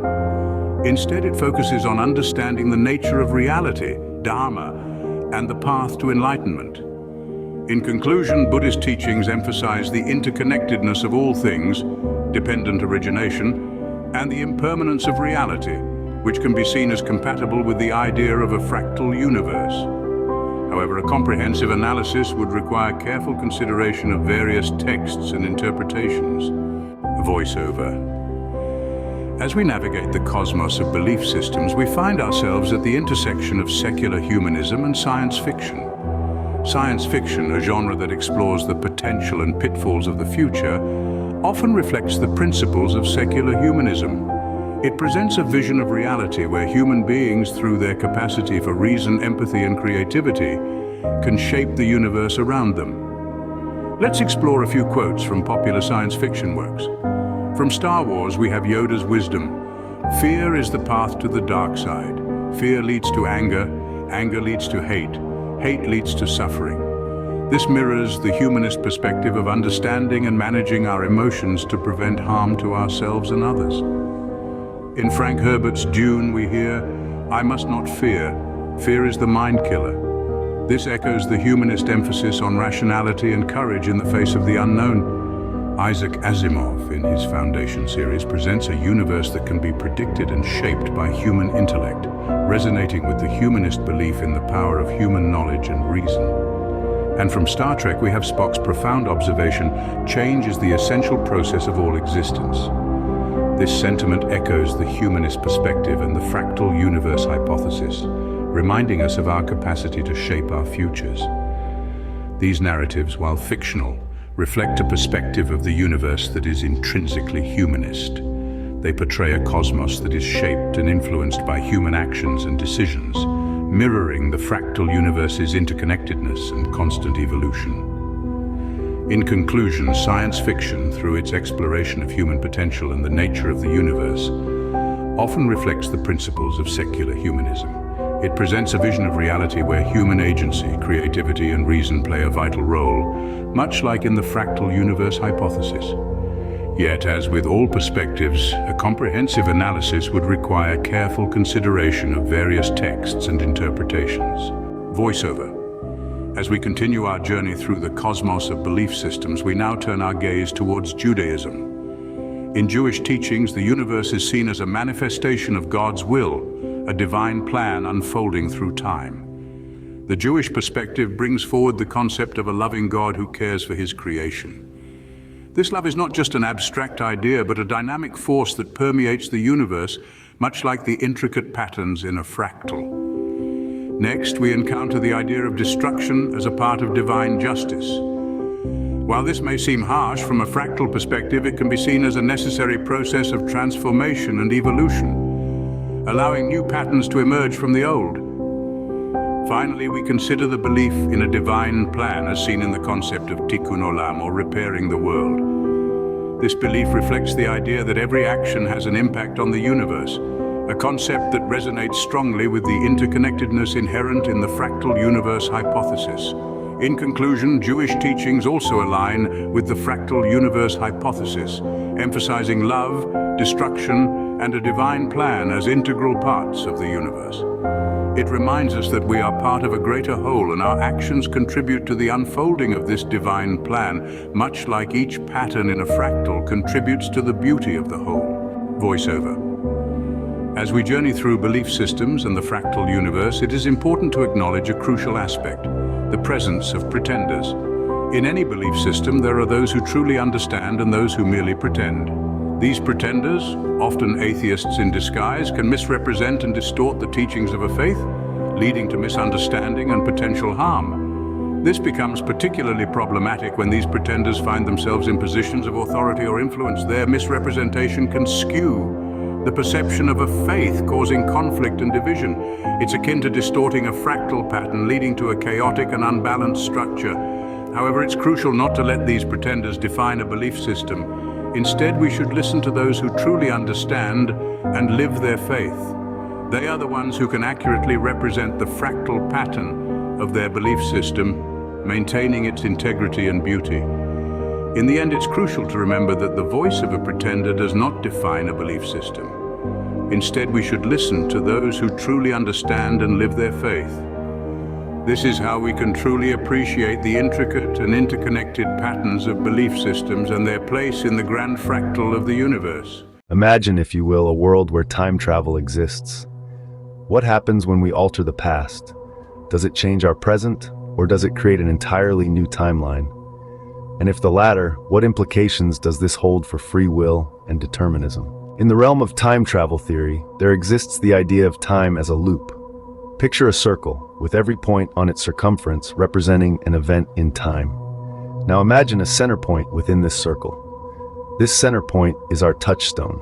Instead, it focuses on understanding the nature of reality, dharma, and the path to enlightenment. In conclusion, Buddhist teachings emphasize the interconnectedness of all things, dependent origination, and the impermanence of reality, which can be seen as compatible with the idea of a fractal universe. However, a comprehensive analysis would require careful consideration of various texts and interpretations. Voiceover. As we navigate the cosmos of belief systems, we find ourselves at the intersection of secular humanism and science fiction. Science fiction, a genre that explores the potential and pitfalls of the future, often reflects the principles of secular humanism. It presents a vision of reality where human beings, through their capacity for reason, empathy, and creativity, can shape the universe around them. Let's explore a few quotes from popular science fiction works. From Star Wars, we have Yoda's wisdom. Fear is the path to the dark side. Fear leads to anger. Anger leads to hate. Hate leads to suffering. This mirrors the humanist perspective of understanding and managing our emotions to prevent harm to ourselves and others. In Frank Herbert's Dune, we hear, "I must not fear. Fear is the mind killer." This echoes the humanist emphasis on rationality and courage in the face of the unknown. Isaac Asimov, in his Foundation series, presents a universe that can be predicted and shaped by human intellect, resonating with the humanist belief in the power of human knowledge and reason. And from Star Trek we have Spock's profound observation, change is the essential process of all existence. This sentiment echoes the humanist perspective and the fractal universe hypothesis, reminding us of our capacity to shape our futures. These narratives, while fictional, reflect a perspective of the universe that is intrinsically humanist. They portray a cosmos that is shaped and influenced by human actions and decisions, mirroring the fractal universe's interconnectedness and constant evolution. In conclusion, science fiction, through its exploration of human potential and the nature of the universe, often reflects the principles of secular humanism. It presents a vision of reality where human agency, creativity, and reason play a vital role, much like in the fractal universe hypothesis. Yet, as with all perspectives, a comprehensive analysis would require careful consideration of various texts and interpretations. Voiceover. As we continue our journey through the cosmos of belief systems, we now turn our gaze towards Judaism. In Jewish teachings, the universe is seen as a manifestation of God's will, a divine plan unfolding through time. The Jewish perspective brings forward the concept of a loving God who cares for his creation. This love is not just an abstract idea, but a dynamic force that permeates the universe, much like the intricate patterns in a fractal. Next, we encounter the idea of destruction as a part of divine justice. While this may seem harsh from a fractal perspective, it can be seen as a necessary process of transformation and evolution, allowing new patterns to emerge from the old. Finally, we consider the belief in a divine plan as seen in the concept of tikkun olam, or repairing the world. This belief reflects the idea that every action has an impact on the universe, a concept that resonates strongly with the interconnectedness inherent in the fractal universe hypothesis. In conclusion, Jewish teachings also align with the fractal universe hypothesis, emphasizing love, destruction, and a divine plan as integral parts of the universe. It reminds us that we are part of a greater whole, and our actions contribute to the unfolding of this divine plan, much like each pattern in a fractal contributes to the beauty of the whole. Voiceover. As we journey through belief systems and the fractal universe, it is important to acknowledge a crucial aspect: the presence of pretenders. In any belief system, there are those who truly understand and those who merely pretend. These pretenders, often atheists in disguise, can misrepresent and distort the teachings of a faith, leading to misunderstanding and potential harm. This becomes particularly problematic when these pretenders find themselves in positions of authority or influence. Their misrepresentation can skew the perception of a faith, causing conflict and division. It's akin to distorting a fractal pattern, leading to a chaotic and unbalanced structure. However, it's crucial not to let these pretenders define a belief system. Instead, we should listen to those who truly understand and live their faith. They are the ones who can accurately represent the fractal pattern of their belief system, maintaining its integrity and beauty. In the end, it's crucial to remember that the voice of a pretender does not define a belief system. Instead, we should listen to those who truly understand and live their faith. This is how we can truly appreciate the intricate and interconnected patterns of belief systems and their place in the grand fractal of the universe. Imagine, if you will, a world where time travel exists. What happens when we alter the past? Does it change our present, or does it create an entirely new timeline? And if the latter, what implications does this hold for free will and determinism? In the realm of time travel theory, there exists the idea of time as a loop. Picture a circle, with every point on its circumference representing an event in time. Now imagine a center point within this circle. This center point is our touchstone,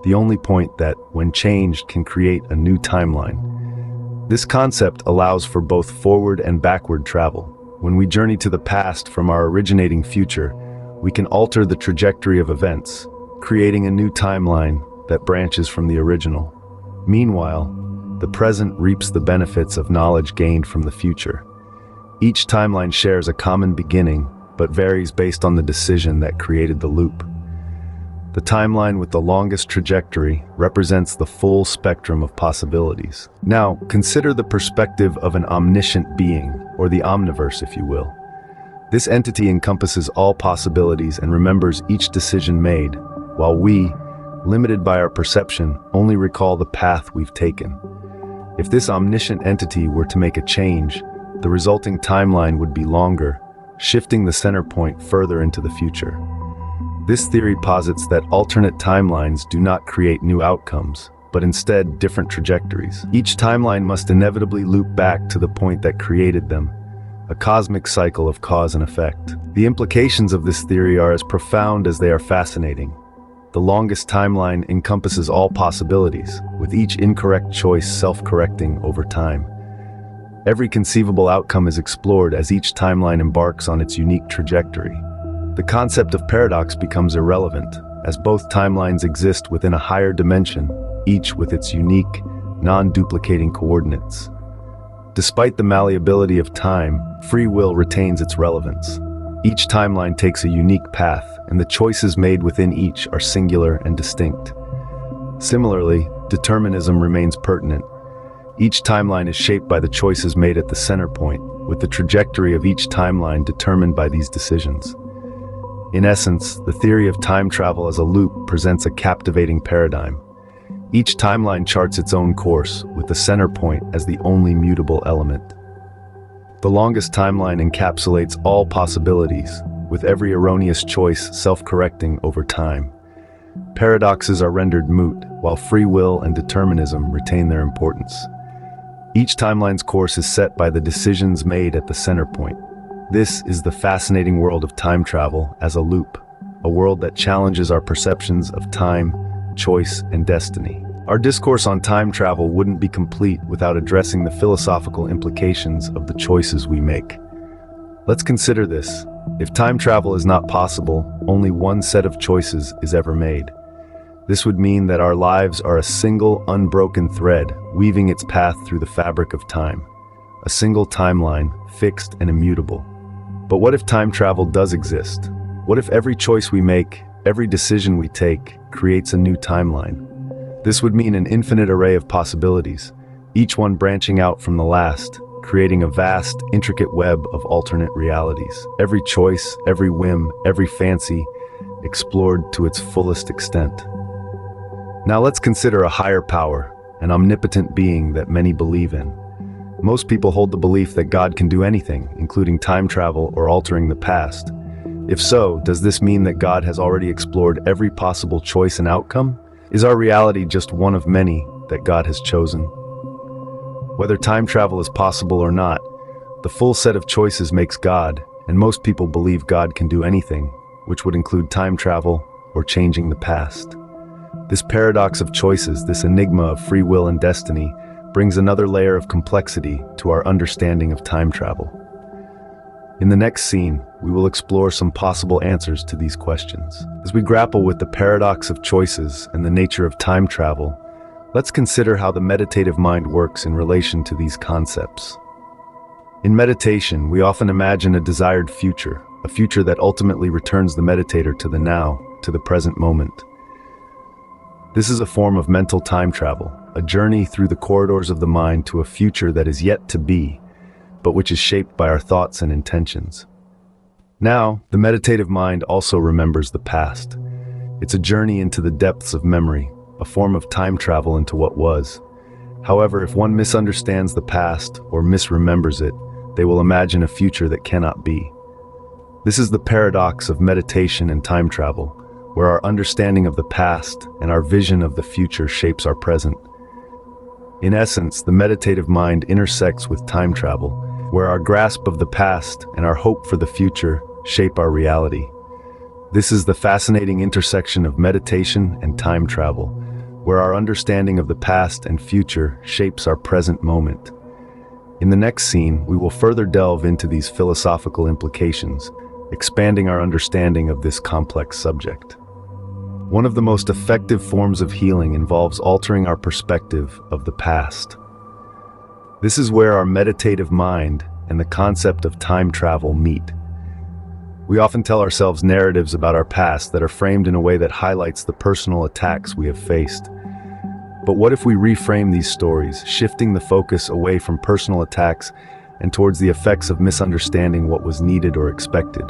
the only point that, when changed, can create a new timeline. This concept allows for both forward and backward travel. When we journey to the past from our originating future, we can alter the trajectory of events, creating a new timeline that branches from the original. Meanwhile, the present reaps the benefits of knowledge gained from the future. Each timeline shares a common beginning, but varies based on the decision that created the loop. The timeline with the longest trajectory represents the full spectrum of possibilities. Now, consider the perspective of an omniscient being, or the omniverse, if you will. This entity encompasses all possibilities and remembers each decision made, while we, limited by our perception, only recall the path we've taken. If this omniscient entity were to make a change, the resulting timeline would be longer, shifting the center point further into the future. This theory posits that alternate timelines do not create new outcomes, but instead different trajectories. Each timeline must inevitably loop back to the point that created them, a cosmic cycle of cause and effect. The implications of this theory are as profound as they are fascinating. The longest timeline encompasses all possibilities, with each incorrect choice self-correcting over time. Every conceivable outcome is explored as each timeline embarks on its unique trajectory. The concept of paradox becomes irrelevant, as both timelines exist within a higher dimension, each with its unique, non-duplicating coordinates. Despite the malleability of time, free will retains its relevance. Each timeline takes a unique path, and the choices made within each are singular and distinct. Similarly, determinism remains pertinent. Each timeline is shaped by the choices made at the center point, with the trajectory of each timeline determined by these decisions. In essence, the theory of time travel as a loop presents a captivating paradigm. Each timeline charts its own course, with the center point as the only mutable element. The longest timeline encapsulates all possibilities, with every erroneous choice self-correcting over time. Paradoxes are rendered moot, while free will and determinism retain their importance. Each timeline's course is set by the decisions made at the center point. This is the fascinating world of time travel as a loop, a world that challenges our perceptions of time, choice, and destiny. Our discourse on time travel wouldn't be complete without addressing the philosophical implications of the choices we make. Let's consider this. If time travel is not possible, only one set of choices is ever made. This would mean that our lives are a single, unbroken thread, weaving its path through the fabric of time. A single timeline, fixed and immutable. But what if time travel does exist? What if every choice we make, every decision we take, creates a new timeline? This would mean an infinite array of possibilities, each one branching out from the last, creating a vast, intricate web of alternate realities. Every choice, every whim, every fancy, explored to its fullest extent. Now let's consider a higher power, an omnipotent being that many believe in. Most people hold the belief that God can do anything, including time travel or altering the past. If so, does this mean that God has already explored every possible choice and outcome? Is our reality just one of many that God has chosen? Whether time travel is possible or not, the full set of choices makes God, and most people believe God can do anything, which would include time travel or changing the past. This paradox of choices, this enigma of free will and destiny, brings another layer of complexity to our understanding of time travel. In the next scene, we will explore some possible answers to these questions. As we grapple with the paradox of choices and the nature of time travel, let's consider how the meditative mind works in relation to these concepts. In meditation, we often imagine a desired future, a future that ultimately returns the meditator to the now, to the present moment. This is a form of mental time travel, a journey through the corridors of the mind to a future that is yet to be, but which is shaped by our thoughts and intentions. Now, the meditative mind also remembers the past. It's a journey into the depths of memory, a form of time travel into what was. However, if one misunderstands the past or misremembers it, they will imagine a future that cannot be. This is the paradox of meditation and time travel, where our understanding of the past and our vision of the future shapes our present. In essence, the meditative mind intersects with time travel, where our grasp of the past and our hope for the future shape our reality. This is the fascinating intersection of meditation and time travel, where our understanding of the past and future shapes our present moment. In the next scene, we will further delve into these philosophical implications, expanding our understanding of this complex subject. One of the most effective forms of healing involves altering our perspective of the past. This is where our meditative mind and the concept of time travel meet. We often tell ourselves narratives about our past that are framed in a way that highlights the personal attacks we have faced. But what if we reframe these stories, shifting the focus away from personal attacks and towards the effects of misunderstanding what was needed or expected?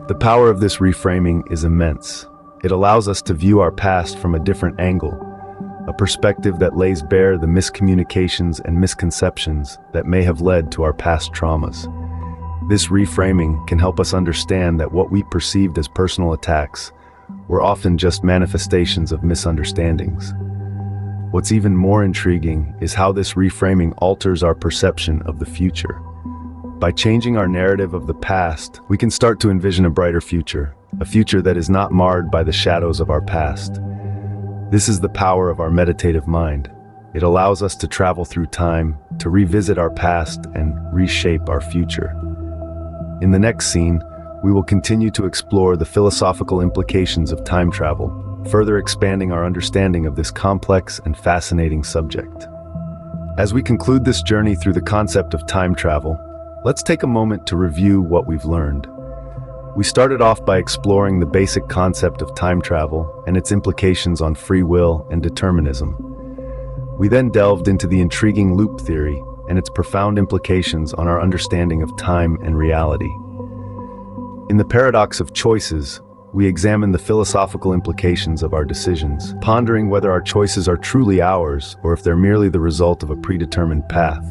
The power of this reframing is immense. It allows us to view our past from a different angle, a perspective that lays bare the miscommunications and misconceptions that may have led to our past traumas. This reframing can help us understand that what we perceived as personal attacks were often just manifestations of misunderstandings. What's even more intriguing is how this reframing alters our perception of the future. By changing our narrative of the past, we can start to envision a brighter future, a future that is not marred by the shadows of our past. This is the power of our meditative mind. It allows us to travel through time, to revisit our past and reshape our future. In the next scene, we will continue to explore the philosophical implications of time travel, further expanding our understanding of this complex and fascinating subject. As we conclude this journey through the concept of time travel, let's take a moment to review what we've learned. We started off by exploring the basic concept of time travel and its implications on free will and determinism. We then delved into the intriguing loop theory and its profound implications on our understanding of time and reality. In the paradox of choices, we examine the philosophical implications of our decisions, pondering whether our choices are truly ours or if they're merely the result of a predetermined path.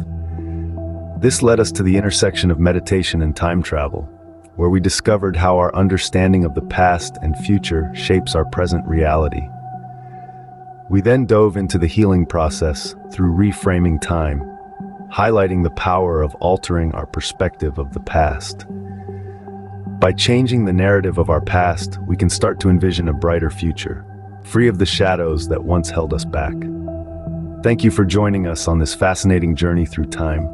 This led us to the intersection of meditation and time travel, where we discovered how our understanding of the past and future shapes our present reality. We then dove into the healing process through reframing time, highlighting the power of altering our perspective of the past. By changing the narrative of our past, we can start to envision a brighter future, free of the shadows that once held us back. Thank you for joining us on this fascinating journey through time.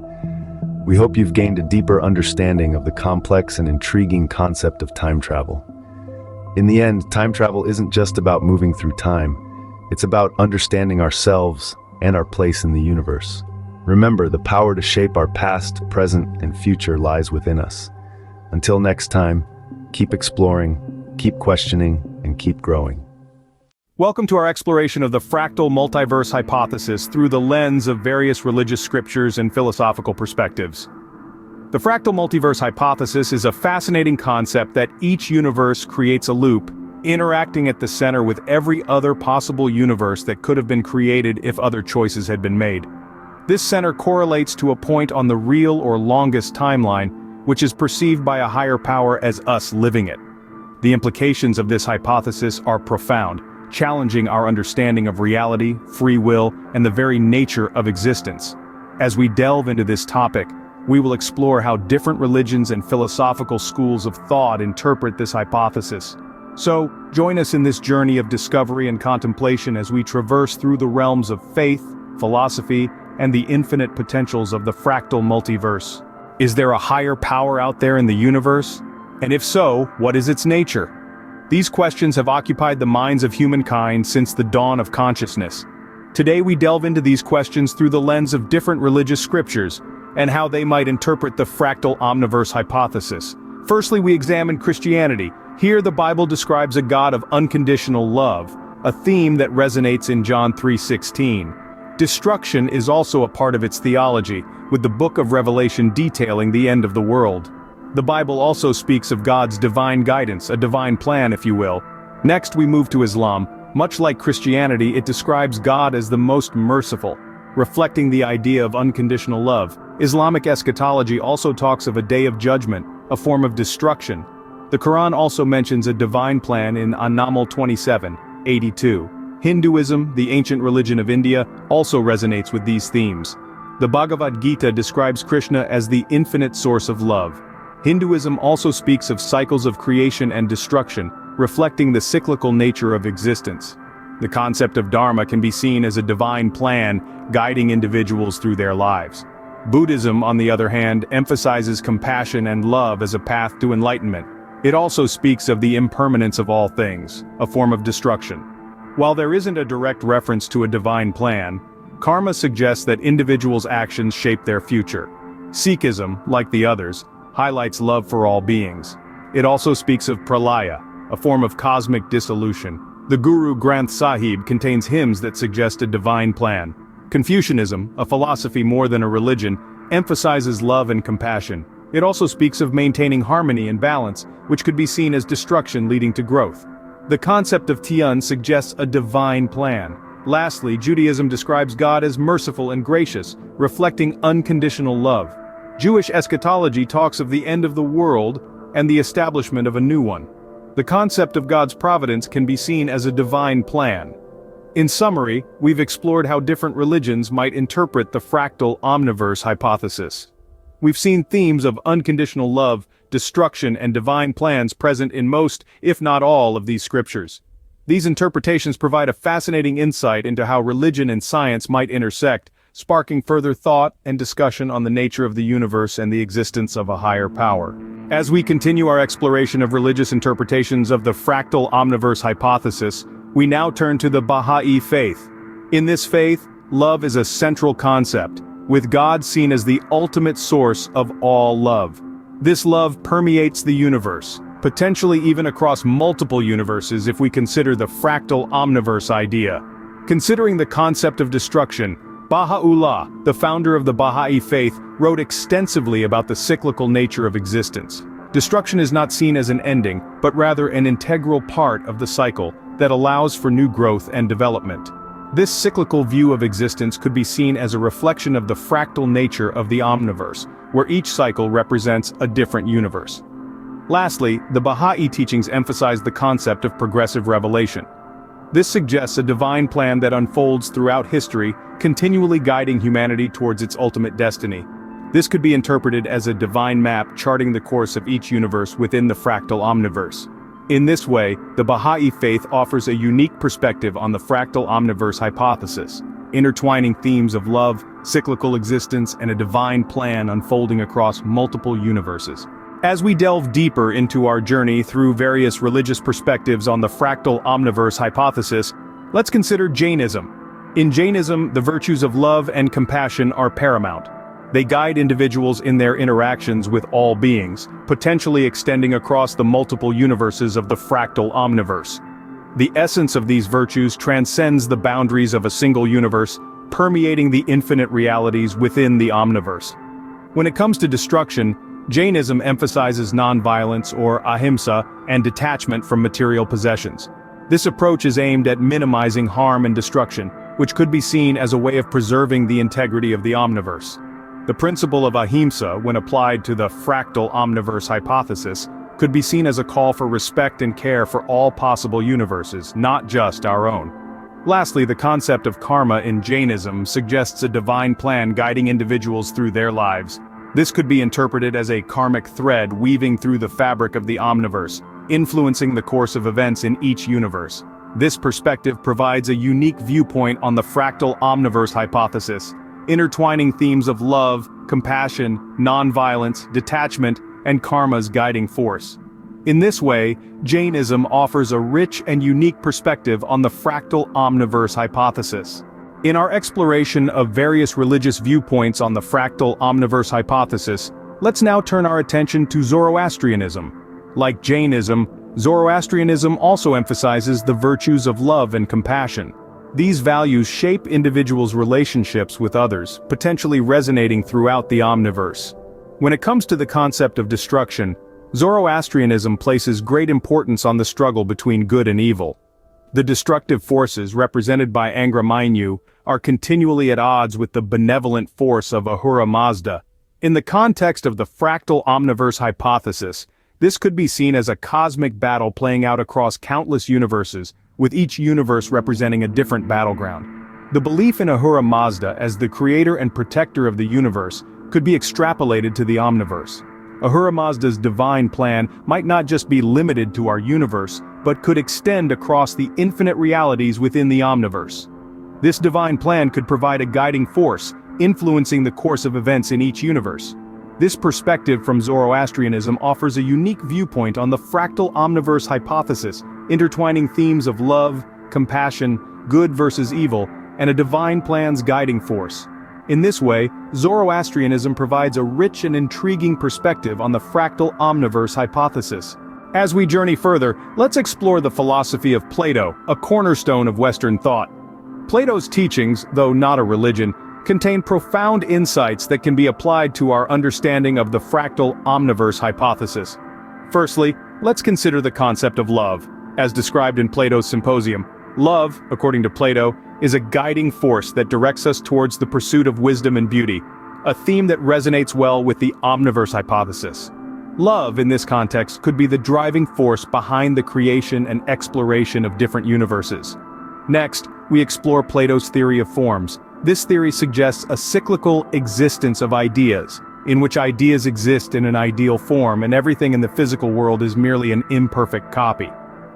We hope you've gained a deeper understanding of the complex and intriguing concept of time travel. In the end, time travel isn't just about moving through time. It's about understanding ourselves and our place in the universe. Remember, the power to shape our past, present, and future lies within us. Until next time, keep exploring, keep questioning, and keep growing. Welcome to our exploration of the fractal multiverse hypothesis through the lens of various religious scriptures and philosophical perspectives. The fractal multiverse hypothesis is a fascinating concept that each universe creates a loop, interacting at the center with every other possible universe that could have been created if other choices had been made. This center correlates to a point on the real or longest timeline, which is perceived by a higher power as us living it. The implications of this hypothesis are profound, challenging our understanding of reality, free will, and the very nature of existence. As we delve into this topic, we will explore how different religions and philosophical schools of thought interpret this hypothesis. So, join us in this journey of discovery and contemplation as we traverse through the realms of faith, philosophy, and the infinite potentials of the fractal multiverse. Is there a higher power out there in the universe? And if so, what is its nature? These questions have occupied the minds of humankind since the dawn of consciousness. Today we delve into these questions through the lens of different religious scriptures and how they might interpret the fractal omniverse hypothesis. Firstly, we examine Christianity. Here the Bible describes a God of unconditional love, a theme that resonates in John 3:16. Destruction is also a part of its theology, with the book of Revelation detailing the end of the world. The Bible also speaks of God's divine guidance, a divine plan, if you will. Next, we move to Islam. Much like Christianity, it describes God as the most merciful, reflecting the idea of unconditional love. Islamic eschatology also talks of a day of judgment, a form of destruction. The Quran also mentions a divine plan in An-Naml 27:82. Hinduism, the ancient religion of India, also resonates with these themes. The Bhagavad Gita describes Krishna as the infinite source of love. Hinduism also speaks of cycles of creation and destruction, reflecting the cyclical nature of existence. The concept of dharma can be seen as a divine plan guiding individuals through their lives. Buddhism, on the other hand, emphasizes compassion and love as a path to enlightenment. It also speaks of the impermanence of all things, a form of destruction. While there isn't a direct reference to a divine plan, karma suggests that individuals' actions shape their future. Sikhism, like the others, highlights love for all beings. It also speaks of pralaya, a form of cosmic dissolution. The Guru Granth Sahib contains hymns that suggest a divine plan. Confucianism, a philosophy more than a religion, emphasizes love and compassion. It also speaks of maintaining harmony and balance, which could be seen as destruction leading to growth. The concept of Tian suggests a divine plan, Lastly, Judaism describes God as merciful and gracious, reflecting unconditional love. Jewish eschatology talks of the end of the world and the establishment of a new one. The concept of God's providence can be seen as a divine plan. In summary, we've explored how different religions might interpret the fractal omniverse hypothesis. We've seen themes of unconditional love, destruction, and divine plans present in most, if not all, of these scriptures. These interpretations provide a fascinating insight into how religion and science might intersect, sparking further thought and discussion on the nature of the universe and the existence of a higher power. As we continue our exploration of religious interpretations of the fractal omniverse hypothesis, we now turn to the Baha'i faith. In this faith, love is a central concept, with God seen as the ultimate source of all love. This love permeates the universe, potentially even across multiple universes if we consider the fractal omniverse idea. Considering the concept of destruction, Baha'u'llah, the founder of the Baha'i faith, wrote extensively about the cyclical nature of existence. Destruction is not seen as an ending, but rather an integral part of the cycle that allows for new growth and development. This cyclical view of existence could be seen as a reflection of the fractal nature of the omniverse, where each cycle represents a different universe. Lastly, the Baha'i teachings emphasize the concept of progressive revelation. This suggests a divine plan that unfolds throughout history, continually guiding humanity towards its ultimate destiny. This could be interpreted as a divine map charting the course of each universe within the fractal omniverse. In this way, the Baha'i faith offers a unique perspective on the fractal omniverse hypothesis, intertwining themes of love, cyclical existence, and a divine plan unfolding across multiple universes. As we delve deeper into our journey through various religious perspectives on the fractal omniverse hypothesis, let's consider Jainism. In Jainism, the virtues of love and compassion are paramount. They guide individuals in their interactions with all beings, potentially extending across the multiple universes of the fractal omniverse. The essence of these virtues transcends the boundaries of a single universe, permeating the infinite realities within the omniverse. When it comes to destruction, Jainism emphasizes nonviolence or ahimsa and detachment from material possessions. This approach is aimed at minimizing harm and destruction, which could be seen as a way of preserving the integrity of the omniverse. The principle of ahimsa, when applied to the fractal omniverse hypothesis, could be seen as a call for respect and care for all possible universes, not just our own. Lastly, the concept of karma in Jainism suggests a divine plan guiding individuals through their lives. This could be interpreted as a karmic thread weaving through the fabric of the omniverse, influencing the course of events in each universe. This perspective provides a unique viewpoint on the fractal omniverse hypothesis, intertwining themes of love, compassion, nonviolence, detachment, and karma's guiding force. In this way, Jainism offers a rich and unique perspective on the fractal omniverse hypothesis. In our exploration of various religious viewpoints on the fractal omniverse hypothesis, let's now turn our attention to Zoroastrianism. Like Jainism, Zoroastrianism also emphasizes the virtues of love and compassion. These values shape individuals' relationships with others, potentially resonating throughout the omniverse. When it comes to the concept of destruction, Zoroastrianism places great importance on the struggle between good and evil. The destructive forces, represented by Angra Mainyu, are continually at odds with the benevolent force of Ahura Mazda. In the context of the fractal omniverse hypothesis, this could be seen as a cosmic battle playing out across countless universes, with each universe representing a different battleground. The belief in Ahura Mazda as the creator and protector of the universe could be extrapolated to the omniverse. Ahura Mazda's divine plan might not just be limited to our universe, but could extend across the infinite realities within the omniverse. This divine plan could provide a guiding force, influencing the course of events in each universe. This perspective from Zoroastrianism offers a unique viewpoint on the fractal omniverse hypothesis, intertwining themes of love, compassion, good versus evil, and a divine plan's guiding force. In this way, Zoroastrianism provides a rich and intriguing perspective on the fractal omniverse hypothesis. As we journey further, let's explore the philosophy of Plato, a cornerstone of Western thought. Plato's teachings, though not a religion, contain profound insights that can be applied to our understanding of the fractal omniverse hypothesis. Firstly, let's consider the concept of love. As described in Plato's Symposium, love, according to Plato, is a guiding force that directs us towards the pursuit of wisdom and beauty, a theme that resonates well with the omniverse hypothesis. Love, in this context, could be the driving force behind the creation and exploration of different universes. Next, we explore Plato's theory of forms. This theory suggests a cyclical existence of ideas, in which ideas exist in an ideal form and everything in the physical world is merely an imperfect copy.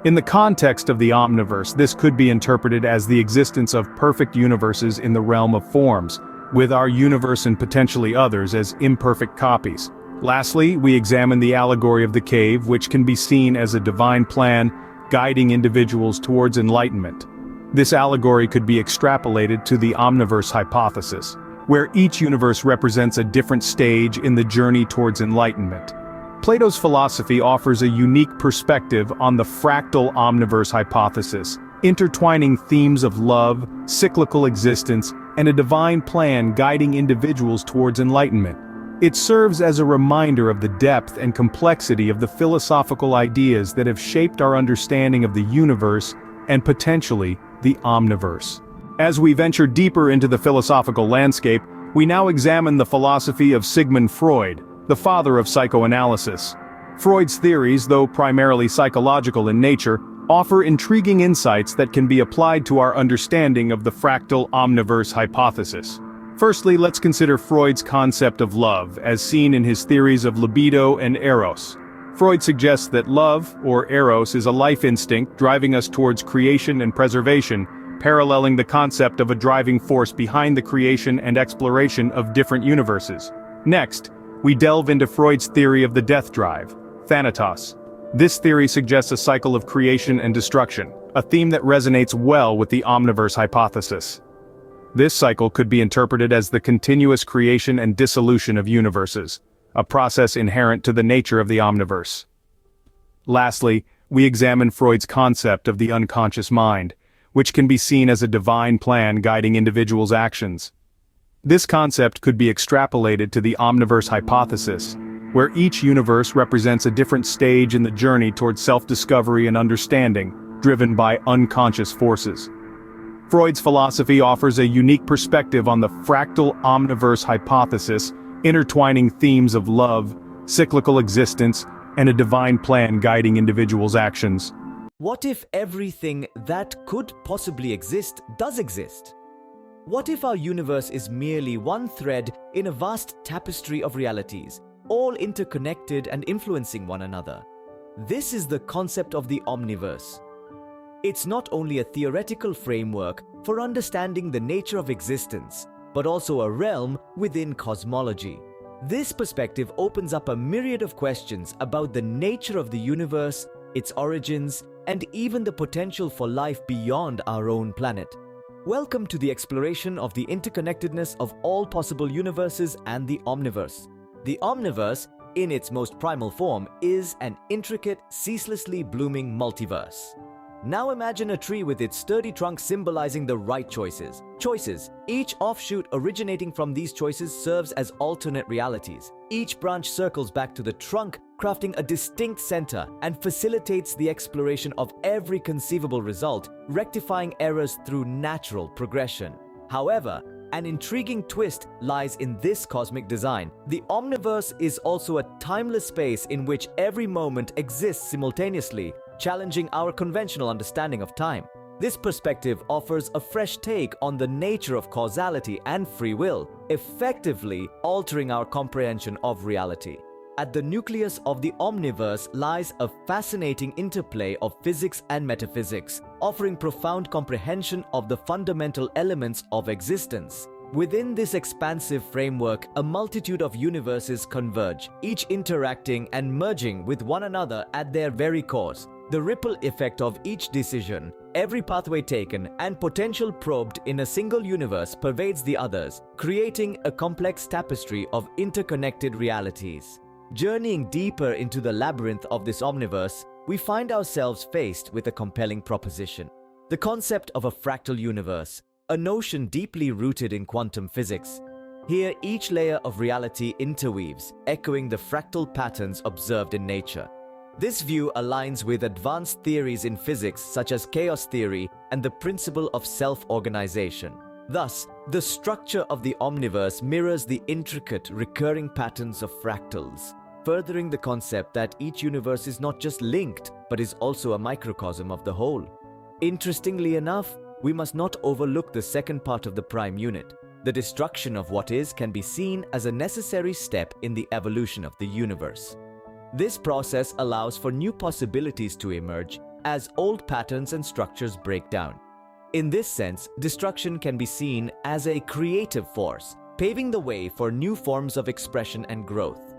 In the context of the omniverse, this could be interpreted as the existence of perfect universes in the realm of forms, with our universe and potentially others as imperfect copies. Lastly, we examine the allegory of the cave, which can be seen as a divine plan guiding individuals towards enlightenment. This allegory could be extrapolated to the omniverse hypothesis, where each universe represents a different stage in the journey towards enlightenment. Plato's philosophy offers a unique perspective on the fractal omniverse hypothesis, intertwining themes of love, cyclical existence, and a divine plan guiding individuals towards enlightenment. It serves as a reminder of the depth and complexity of the philosophical ideas that have shaped our understanding of the universe and potentially the omniverse. As we venture deeper into the philosophical landscape, we now examine the philosophy of Sigmund Freud, the father of psychoanalysis. Freud's theories, though primarily psychological in nature, offer intriguing insights that can be applied to our understanding of the fractal omniverse hypothesis. Firstly, let's consider Freud's concept of love, as seen in his theories of libido and eros. Freud suggests that love, or eros, is a life instinct driving us towards creation and preservation, paralleling the concept of a driving force behind the creation and exploration of different universes. Next, we delve into Freud's theory of the death drive, thanatos. This theory suggests a cycle of creation and destruction, a theme that resonates well with the omniverse hypothesis. This cycle could be interpreted as the continuous creation and dissolution of universes, a process inherent to the nature of the omniverse. Lastly, we examine Freud's concept of the unconscious mind, which can be seen as a divine plan guiding individuals' actions. This concept could be extrapolated to the omniverse hypothesis, where each universe represents a different stage in the journey towards self-discovery and understanding, driven by unconscious forces. Freud's philosophy offers a unique perspective on the fractal omniverse hypothesis, intertwining themes of love, cyclical existence, and a divine plan guiding individuals' actions. What if everything that could possibly exist does exist? What if our universe is merely one thread in a vast tapestry of realities, all interconnected and influencing one another? This is the concept of the omniverse. It's not only a theoretical framework for understanding the nature of existence, but also a realm within cosmology. This perspective opens up a myriad of questions about the nature of the universe, its origins, and even the potential for life beyond our own planet. Welcome to the exploration of the interconnectedness of all possible universes and the omniverse. The omniverse, in its most primal form, is an intricate, ceaselessly blooming multiverse. Now imagine a tree with its sturdy trunk symbolizing the right choices. Each offshoot originating from these choices serves as alternate realities. Each branch circles back to the trunk, crafting a distinct center and facilitates the exploration of every conceivable result, rectifying errors through natural progression. However, an intriguing twist lies in this cosmic design. The omniverse is also a timeless space in which every moment exists simultaneously, challenging our conventional understanding of time. This perspective offers a fresh take on the nature of causality and free will, effectively altering our comprehension of reality. At the nucleus of the omniverse lies a fascinating interplay of physics and metaphysics, offering profound comprehension of the fundamental elements of existence. Within this expansive framework, a multitude of universes converge, each interacting and merging with one another at their very cores. The ripple effect of each decision, every pathway taken, and potential probed in a single universe pervades the others, creating a complex tapestry of interconnected realities. Journeying deeper into the labyrinth of this omniverse, we find ourselves faced with a compelling proposition. The concept of a fractal universe, a notion deeply rooted in quantum physics. Here, each layer of reality interweaves, echoing the fractal patterns observed in nature. This view aligns with advanced theories in physics such as chaos theory and the principle of self-organization. Thus, the structure of the omniverse mirrors the intricate, recurring patterns of fractals, furthering the concept that each universe is not just linked, but is also a microcosm of the whole. Interestingly enough, we must not overlook the second part of the prime unit. The destruction of what is can be seen as a necessary step in the evolution of the universe. This process allows for new possibilities to emerge as old patterns and structures break down. In this sense, destruction can be seen as a creative force, paving the way for new forms of expression and growth.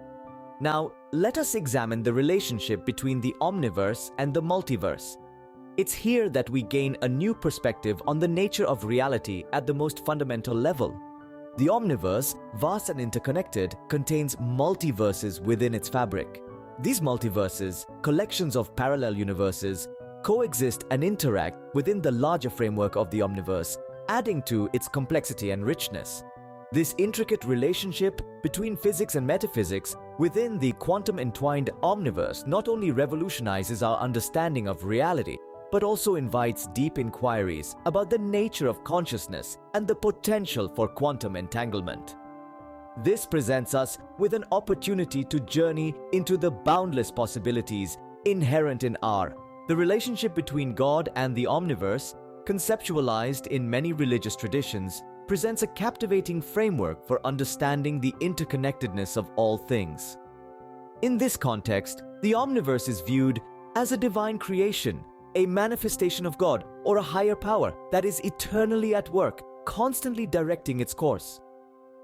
Now, let us examine the relationship between the omniverse and the multiverse. It's here that we gain a new perspective on the nature of reality at the most fundamental level. The omniverse, vast and interconnected, contains multiverses within its fabric. These multiverses, collections of parallel universes, coexist and interact within the larger framework of the omniverse, adding to its complexity and richness. This intricate relationship between physics and metaphysics within the quantum-entwined omniverse not only revolutionizes our understanding of reality, but also invites deep inquiries about the nature of consciousness and the potential for quantum entanglement. This presents us with an opportunity to journey into the boundless possibilities inherent in the relationship between God and the omniverse, conceptualized in many religious traditions, presents a captivating framework for understanding the interconnectedness of all things. In this context, the omniverse is viewed as a divine creation, a manifestation of God or a higher power that is eternally at work, constantly directing its course.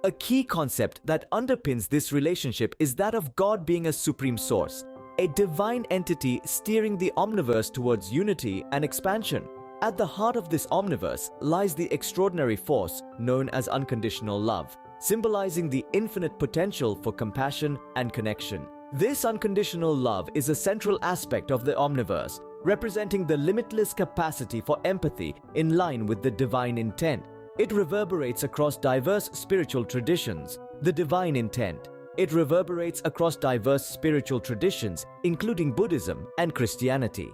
A key concept that underpins this relationship is that of God being a supreme source, a divine entity steering the omniverse towards unity and expansion. At the heart of this omniverse lies the extraordinary force known as unconditional love, symbolizing the infinite potential for compassion and connection. This unconditional love is a central aspect of the omniverse, representing the limitless capacity for empathy in line with the divine intent. It reverberates across diverse spiritual traditions. The divine intent. It reverberates across diverse spiritual traditions, including Buddhism and Christianity.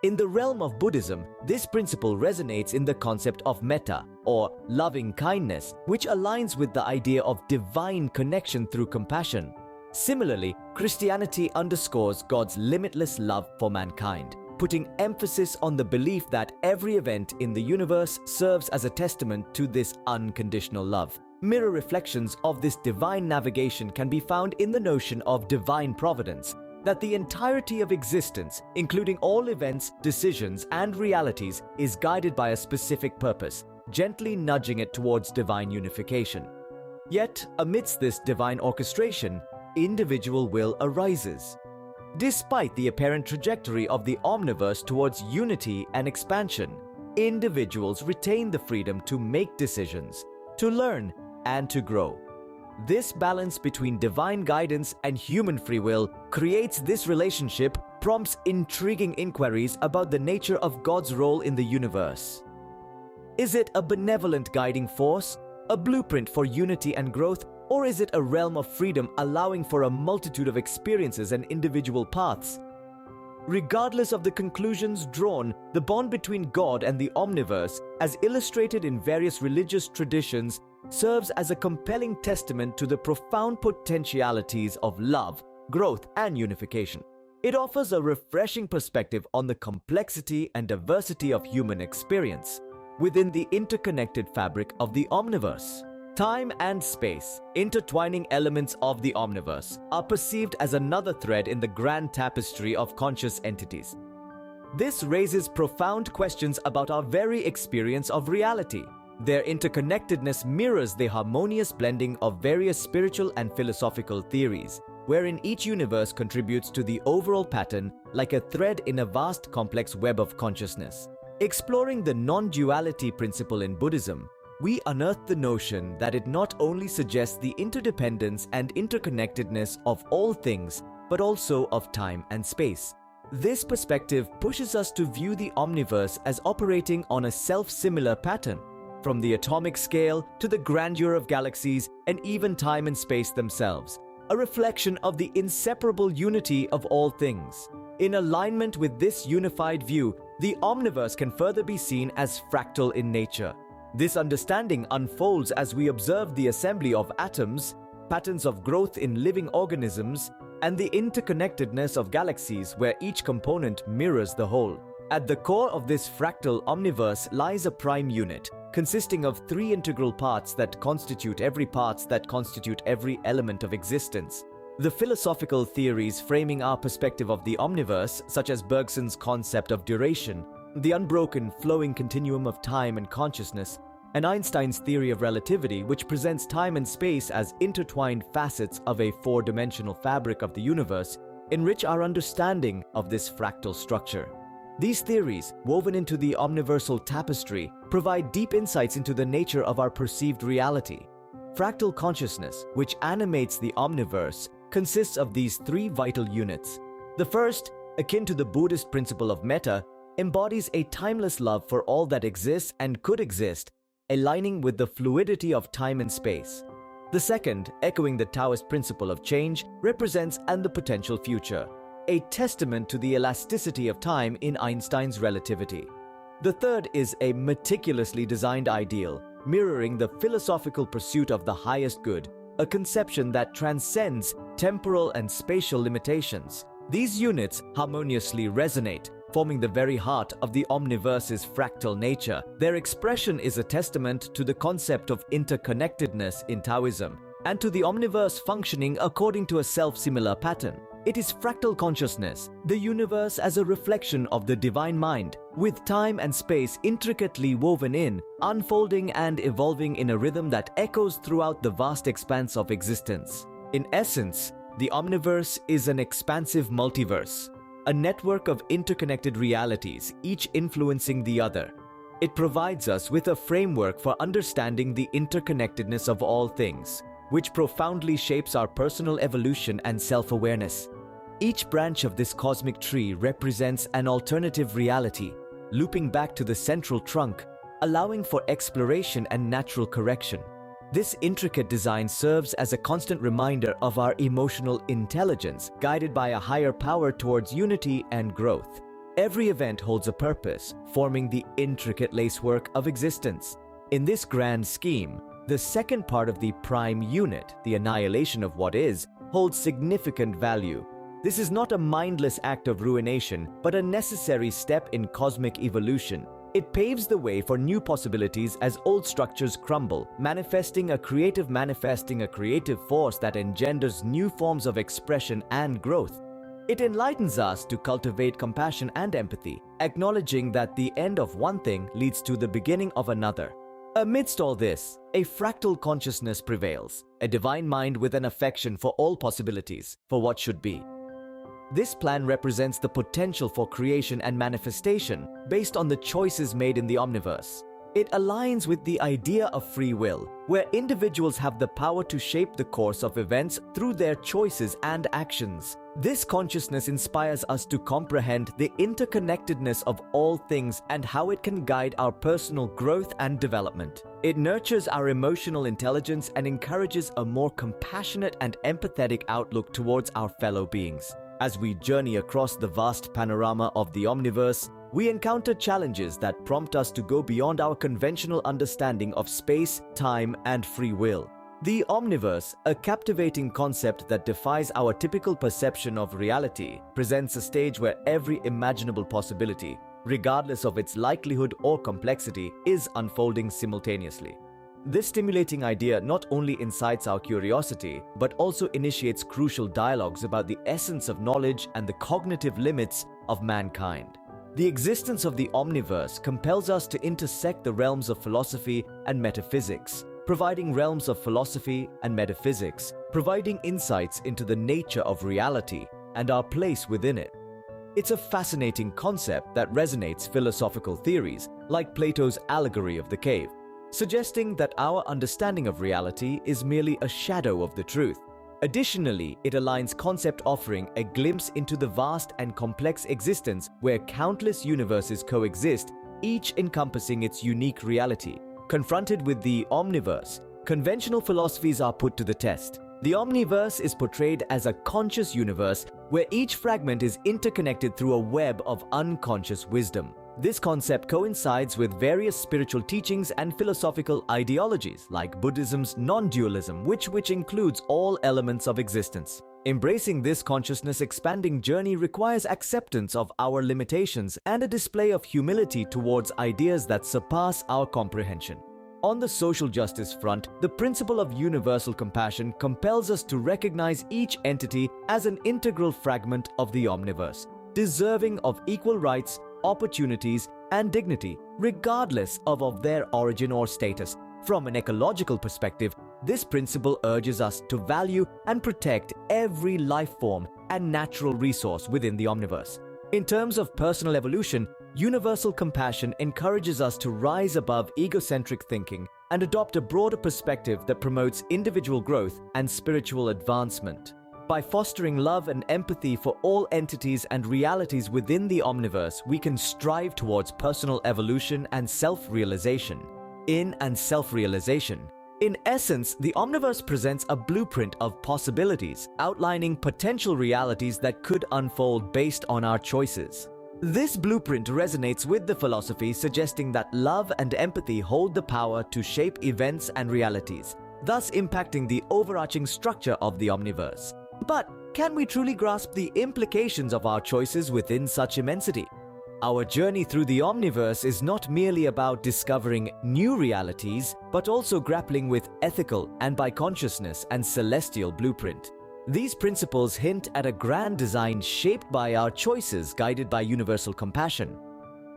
In the realm of Buddhism, this principle resonates in the concept of metta, or loving kindness, which aligns with the idea of divine connection through compassion. Similarly, Christianity underscores God's limitless love for mankind, putting emphasis on the belief that every event in the universe serves as a testament to this unconditional love. Mirror reflections of this divine navigation can be found in the notion of divine providence, that the entirety of existence, including all events, decisions, and realities, is guided by a specific purpose, gently nudging it towards divine unification. Yet, amidst this divine orchestration, individual will arises. Despite the apparent trajectory of the omniverse towards unity and expansion, individuals retain the freedom to make decisions, to learn, and to grow. This balance between divine guidance and human free will creates this relationship, prompts intriguing inquiries about the nature of God's role in the universe. Is it a benevolent guiding force, a blueprint for unity and growth, or is it a realm of freedom allowing for a multitude of experiences and individual paths? Regardless of the conclusions drawn, the bond between God and the omniverse, as illustrated in various religious traditions, serves as a compelling testament to the profound potentialities of love, growth, and unification. It offers a refreshing perspective on the complexity and diversity of human experience within the interconnected fabric of the omniverse. Time and space, intertwining elements of the omniverse, are perceived as another thread in the grand tapestry of conscious entities. This raises profound questions about our very experience of reality. Their interconnectedness mirrors the harmonious blending of various spiritual and philosophical theories, wherein each universe contributes to the overall pattern like a thread in a vast complex web of consciousness. Exploring the non-duality principle in Buddhism, we unearth the notion that it not only suggests the interdependence and interconnectedness of all things, but also of time and space. This perspective pushes us to view the omniverse as operating on a self-similar pattern, from the atomic scale to the grandeur of galaxies and even time and space themselves, a reflection of the inseparable unity of all things. In alignment with this unified view, the omniverse can further be seen as fractal in nature. This understanding unfolds as we observe the assembly of atoms, patterns of growth in living organisms, and the interconnectedness of galaxies where each component mirrors the whole. At the core of this fractal omniverse lies a prime unit, consisting of three integral parts that constitute every element of existence. The philosophical theories framing our perspective of the omniverse, such as Bergson's concept of duration, the unbroken flowing continuum of time and consciousness, and Einstein's theory of relativity, which presents time and space as intertwined facets of a four-dimensional fabric of the universe, enrich our understanding of this fractal structure. These theories, woven into the omniversal tapestry, provide deep insights into the nature of our perceived reality. Fractal consciousness, which animates the omniverse, consists of these three vital units. The first, akin to the Buddhist principle of metta, embodies a timeless love for all that exists and could exist, aligning with the fluidity of time and space. The second, echoing the Taoist principle of change, represents the potential future, a testament to the elasticity of time in Einstein's relativity. The third is a meticulously designed ideal, mirroring the philosophical pursuit of the highest good, a conception that transcends temporal and spatial limitations. These units harmoniously resonate, forming the very heart of the omniverse's fractal nature. Their expression is a testament to the concept of interconnectedness in Taoism, and to the omniverse functioning according to a self-similar pattern. It is fractal consciousness, the universe as a reflection of the divine mind, with time and space intricately woven in, unfolding and evolving in a rhythm that echoes throughout the vast expanse of existence. In essence, the omniverse is an expansive multiverse, a network of interconnected realities, each influencing the other. It provides us with a framework for understanding the interconnectedness of all things, which profoundly shapes our personal evolution and self-awareness. Each branch of this cosmic tree represents an alternative reality, looping back to the central trunk, allowing for exploration and natural correction. This intricate design serves as a constant reminder of our emotional intelligence, guided by a higher power towards unity and growth. Every event holds a purpose, forming the intricate lacework of existence. In this grand scheme, the second part of the prime unit, the annihilation of what is, holds significant value. This is not a mindless act of ruination, but a necessary step in cosmic evolution. It paves the way for new possibilities as old structures crumble, manifesting a creative force that engenders new forms of expression and growth. It enlightens us to cultivate compassion and empathy, acknowledging that the end of one thing leads to the beginning of another. Amidst all this, a fractal consciousness prevails, a divine mind with an affection for all possibilities, for what should be. This plan represents the potential for creation and manifestation based on the choices made in the omniverse. It aligns with the idea of free will, where individuals have the power to shape the course of events through their choices and actions. This consciousness inspires us to comprehend the interconnectedness of all things and how it can guide our personal growth and development. It nurtures our emotional intelligence and encourages a more compassionate and empathetic outlook towards our fellow beings. As we journey across the vast panorama of the omniverse, we encounter challenges that prompt us to go beyond our conventional understanding of space, time, and free will. The omniverse, a captivating concept that defies our typical perception of reality, presents a stage where every imaginable possibility, regardless of its likelihood or complexity, is unfolding simultaneously. This stimulating idea not only incites our curiosity, but also initiates crucial dialogues about the essence of knowledge and the cognitive limits of mankind. The existence of the omniverse compels us to intersect the realms of philosophy and metaphysics, providing insights into the nature of reality and our place within it. It's a fascinating concept that resonates philosophical theories like Plato's allegory of the cave, suggesting that our understanding of reality is merely a shadow of the truth. Additionally, it aligns concept offering a glimpse into the vast and complex existence where countless universes coexist, each encompassing its unique reality. Confronted with the omniverse, conventional philosophies are put to the test. The omniverse is portrayed as a conscious universe where each fragment is interconnected through a web of unconscious wisdom. This concept coincides with various spiritual teachings and philosophical ideologies like Buddhism's non-dualism, which includes all elements of existence. Embracing this consciousness-expanding journey requires acceptance of our limitations and a display of humility towards ideas that surpass our comprehension. On the social justice front, the principle of universal compassion compels us to recognize each entity as an integral fragment of the omniverse, deserving of equal rights, opportunities, and dignity, regardless of their origin or status. From an ecological perspective, this principle urges us to value and protect every life form and natural resource within the omniverse. In terms of personal evolution, universal compassion encourages us to rise above egocentric thinking and adopt a broader perspective that promotes individual growth and spiritual advancement. By fostering love and empathy for all entities and realities within the omniverse, we can strive towards personal evolution and self-realization. In essence, the omniverse presents a blueprint of possibilities, outlining potential realities that could unfold based on our choices. This blueprint resonates with the philosophy suggesting that love and empathy hold the power to shape events and realities, thus impacting the overarching structure of the omniverse. But can we truly grasp the implications of our choices within such immensity? Our journey through the omniverse is not merely about discovering new realities, but also grappling with ethical and by consciousness and celestial blueprint. These principles hint at a grand design shaped by our choices, guided by universal compassion.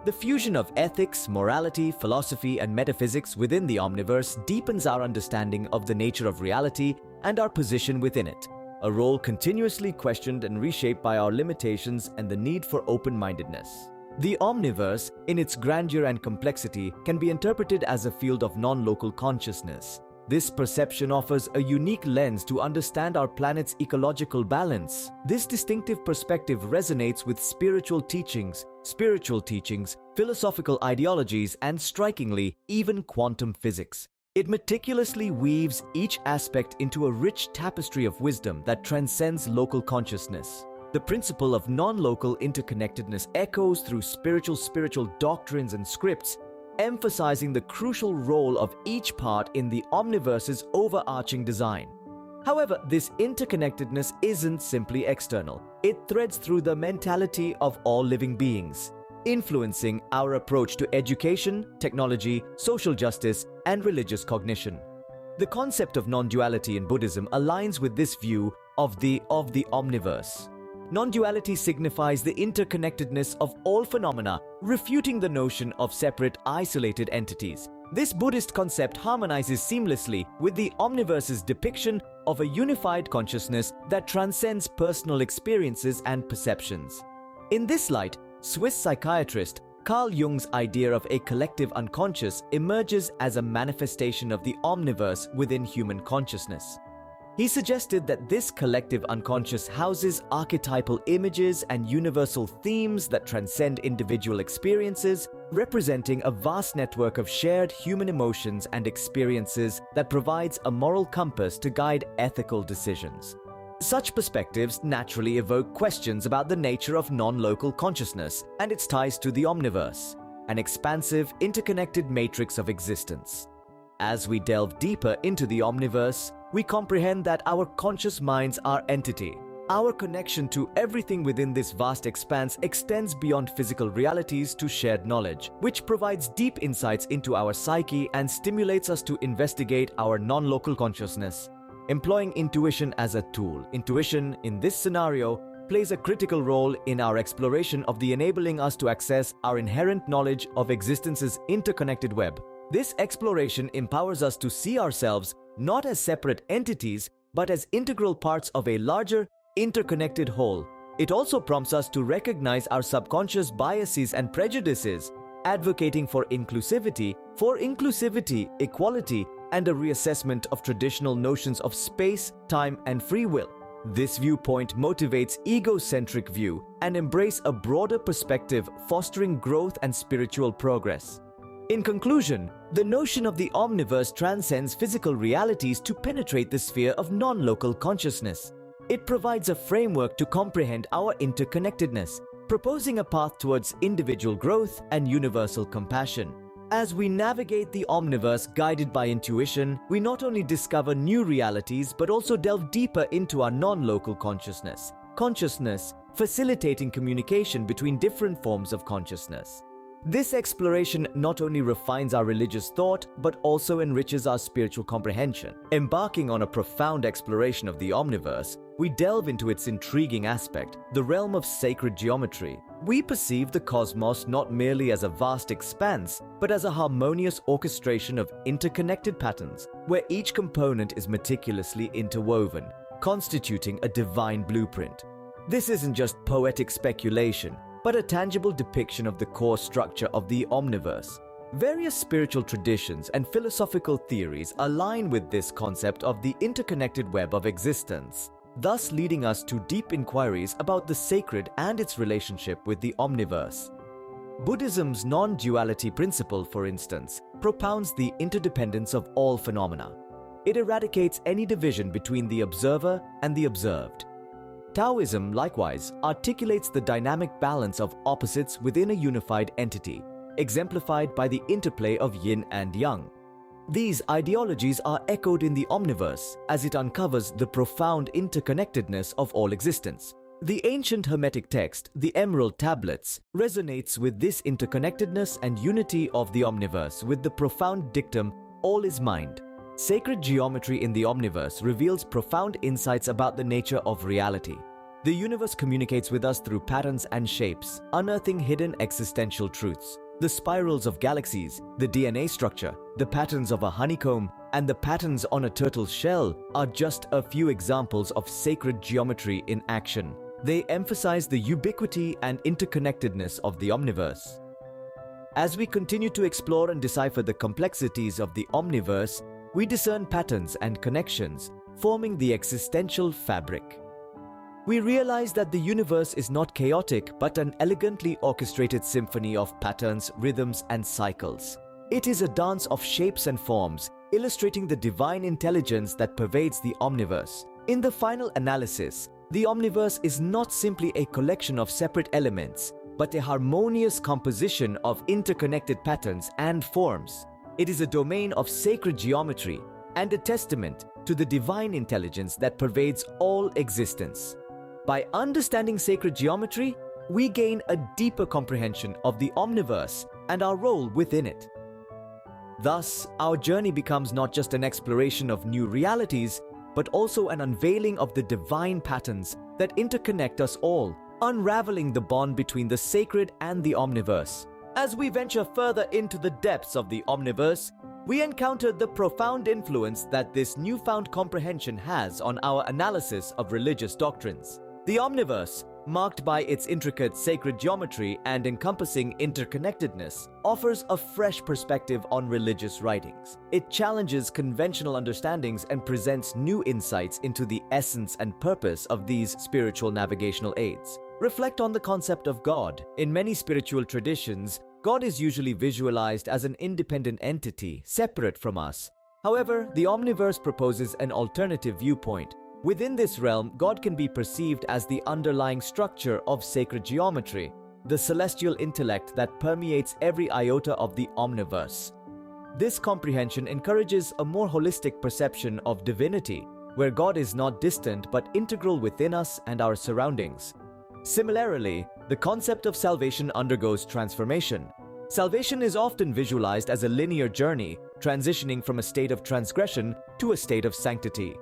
The fusion of ethics, morality, philosophy, and metaphysics within the omniverse deepens our understanding of the nature of reality and our position within it, a role continuously questioned and reshaped by our limitations and the need for open-mindedness. The omniverse, in its grandeur and complexity, can be interpreted as a field of non-local consciousness. This perception offers a unique lens to understand our planet's ecological balance. This distinctive perspective resonates with spiritual teachings, philosophical ideologies, and strikingly, even quantum physics. It meticulously weaves each aspect into a rich tapestry of wisdom that transcends local consciousness. The principle of non-local interconnectedness echoes through spiritual doctrines and scripts, emphasizing the crucial role of each part in the omniverse's overarching design. However, this interconnectedness isn't simply external. It threads through the mentality of all living beings, influencing our approach to education, technology, social justice, and religious cognition. The concept of non-duality in Buddhism aligns with this view of the omniverse. Non-duality signifies the interconnectedness of all phenomena, refuting the notion of separate, isolated entities. This Buddhist concept harmonizes seamlessly with the omniverse's depiction of a unified consciousness that transcends personal experiences and perceptions. In this light, Swiss psychiatrist Carl Jung's idea of a collective unconscious emerges as a manifestation of the omniverse within human consciousness. He suggested that this collective unconscious houses archetypal images and universal themes that transcend individual experiences, representing a vast network of shared human emotions and experiences that provides a moral compass to guide ethical decisions. Such perspectives naturally evoke questions about the nature of non-local consciousness and its ties to the omniverse, an expansive, interconnected matrix of existence. As we delve deeper into the omniverse, we comprehend that our conscious minds are entity. Our connection to everything within this vast expanse extends beyond physical realities to shared knowledge, which provides deep insights into our psyche and stimulates us to investigate our non-local consciousness. Employing intuition as a tool, intuition, in this scenario, plays a critical role in our exploration of the enabling us to access our inherent knowledge of existence's interconnected web. This exploration empowers us to see ourselves not as separate entities, but as integral parts of a larger, interconnected whole. It also prompts us to recognize our subconscious biases and prejudices, advocating for inclusivity, equality, and a reassessment of traditional notions of space, time, and free will. This viewpoint motivates egocentric view and embrace a broader perspective, fostering growth and spiritual progress. In conclusion, the notion of the omniverse transcends physical realities to penetrate the sphere of non-local consciousness. It provides a framework to comprehend our interconnectedness, proposing a path towards individual growth and universal compassion. As we navigate the Omniverse guided by intuition, we not only discover new realities but also delve deeper into our non-local consciousness. Consciousness facilitating communication between different forms of consciousness. This exploration not only refines our religious thought but also enriches our spiritual comprehension. Embarking on a profound exploration of the Omniverse, we delve into its intriguing aspect, the realm of sacred geometry. We perceive the cosmos not merely as a vast expanse, but as a harmonious orchestration of interconnected patterns, where each component is meticulously interwoven, constituting a divine blueprint. This isn't just poetic speculation, but a tangible depiction of the core structure of the Omniverse. Various spiritual traditions and philosophical theories align with this concept of the interconnected web of existence, thus leading us to deep inquiries about the sacred and its relationship with the Omniverse. Buddhism's non-duality principle, for instance, propounds the interdependence of all phenomena. It eradicates any division between the observer and the observed. Taoism, likewise, articulates the dynamic balance of opposites within a unified entity, exemplified by the interplay of yin and yang. These ideologies are echoed in the Omniverse as it uncovers the profound interconnectedness of all existence. The ancient Hermetic text, the Emerald Tablets, resonates with this interconnectedness and unity of the Omniverse with the profound dictum, "All is mind." Sacred geometry in the Omniverse reveals profound insights about the nature of reality. The universe communicates with us through patterns and shapes, unearthing hidden existential truths. The spirals of galaxies, the DNA structure, the patterns of a honeycomb, and the patterns on a turtle's shell are just a few examples of sacred geometry in action. They emphasize the ubiquity and interconnectedness of the Omniverse. As we continue to explore and decipher the complexities of the Omniverse, we discern patterns and connections, forming the existential fabric. We realize that the universe is not chaotic but an elegantly orchestrated symphony of patterns, rhythms, and cycles. It is a dance of shapes and forms, illustrating the divine intelligence that pervades the Omniverse. In the final analysis, the Omniverse is not simply a collection of separate elements, but a harmonious composition of interconnected patterns and forms. It is a domain of sacred geometry and a testament to the divine intelligence that pervades all existence. By understanding sacred geometry, we gain a deeper comprehension of the Omniverse and our role within it. Thus, our journey becomes not just an exploration of new realities, but also an unveiling of the divine patterns that interconnect us all, unraveling the bond between the sacred and the Omniverse. As we venture further into the depths of the Omniverse, we encounter the profound influence that this newfound comprehension has on our analysis of religious doctrines. The Omniverse, marked by its intricate sacred geometry and encompassing interconnectedness, offers a fresh perspective on religious writings. It challenges conventional understandings and presents new insights into the essence and purpose of these spiritual navigational aids. Reflect on the concept of God. In many spiritual traditions, God is usually visualized as an independent entity, separate from us. However, the Omniverse proposes an alternative viewpoint. Within this realm, God can be perceived as the underlying structure of sacred geometry, the celestial intellect that permeates every iota of the Omniverse. This comprehension encourages a more holistic perception of divinity, where God is not distant but integral within us and our surroundings. Similarly, the concept of salvation undergoes transformation. Salvation is often visualized as a linear journey, transitioning from a state of transgression to a state of sanctity.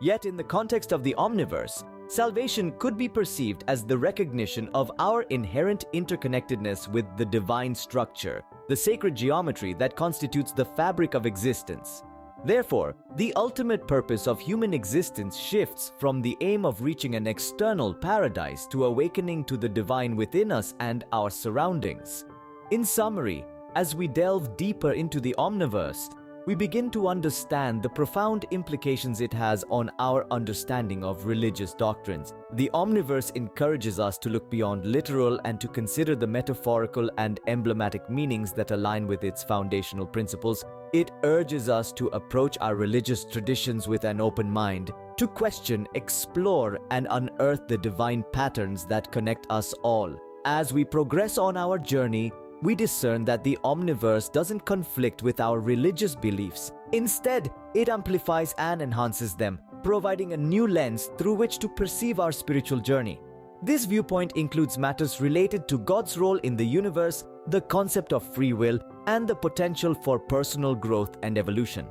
Yet in the context of the Omniverse, salvation could be perceived as the recognition of our inherent interconnectedness with the divine structure, the sacred geometry that constitutes the fabric of existence. Therefore, the ultimate purpose of human existence shifts from the aim of reaching an external paradise to awakening to the divine within us and our surroundings. In summary, as we delve deeper into the Omniverse, we begin to understand the profound implications it has on our understanding of religious doctrines. The Omniverse encourages us to look beyond literal and to consider the metaphorical and emblematic meanings that align with its foundational principles. It urges us to approach our religious traditions with an open mind, to question, explore, and unearth the divine patterns that connect us all. As we progress on our journey, we discern that the Omniverse doesn't conflict with our religious beliefs. Instead, it amplifies and enhances them, providing a new lens through which to perceive our spiritual journey. This viewpoint includes matters related to God's role in the universe, the concept of free will, and the potential for personal growth and evolution.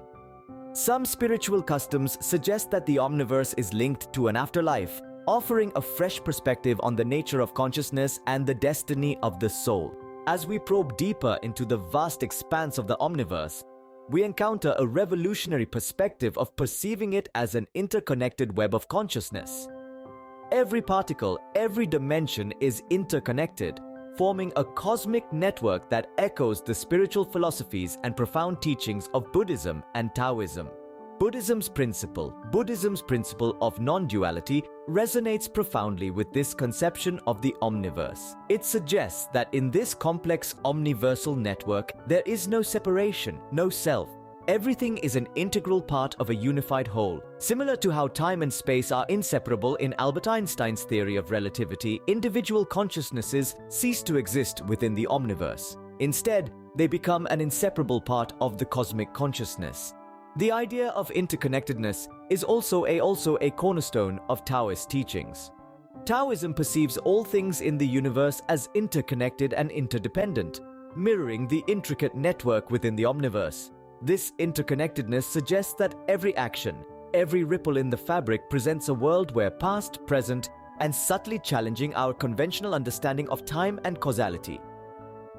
Some spiritual customs suggest that the Omniverse is linked to an afterlife, offering a fresh perspective on the nature of consciousness and the destiny of the soul. As we probe deeper into the vast expanse of the Omniverse, we encounter a revolutionary perspective of perceiving it as an interconnected web of consciousness. Every particle, every dimension is interconnected, forming a cosmic network that echoes the spiritual philosophies and profound teachings of Buddhism and Taoism. Buddhism's principle of non-duality resonates profoundly with this conception of the Omniverse. It suggests that in this complex omniversal network, there is no separation, no self. Everything is an integral part of a unified whole. Similar to how time and space are inseparable in Albert Einstein's theory of relativity, individual consciousnesses cease to exist within the Omniverse. Instead, they become an inseparable part of the cosmic consciousness. The idea of interconnectedness is also a cornerstone of Taoist teachings. Taoism perceives all things in the universe as interconnected and interdependent, mirroring the intricate network within the Omniverse. This interconnectedness suggests that every action, every ripple in the fabric presents a world where past, present, and subtly challenging our conventional understanding of time and causality.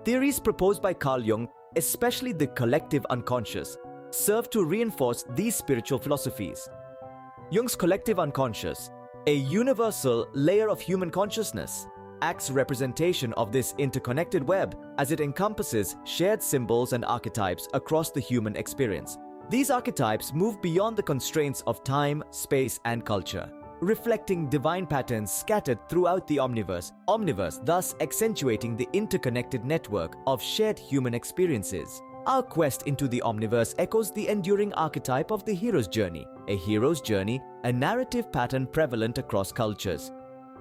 Theories proposed by Carl Jung, especially the collective unconscious, serve to reinforce these spiritual philosophies. Jung's collective unconscious, a universal layer of human consciousness, acts representation of this interconnected web as it encompasses shared symbols and archetypes across the human experience. These archetypes move beyond the constraints of time, space, and culture, reflecting divine patterns scattered throughout the Omniverse, thus accentuating the interconnected network of shared human experiences. Our quest into the Omniverse echoes the enduring archetype of the hero's journey, a narrative pattern prevalent across cultures.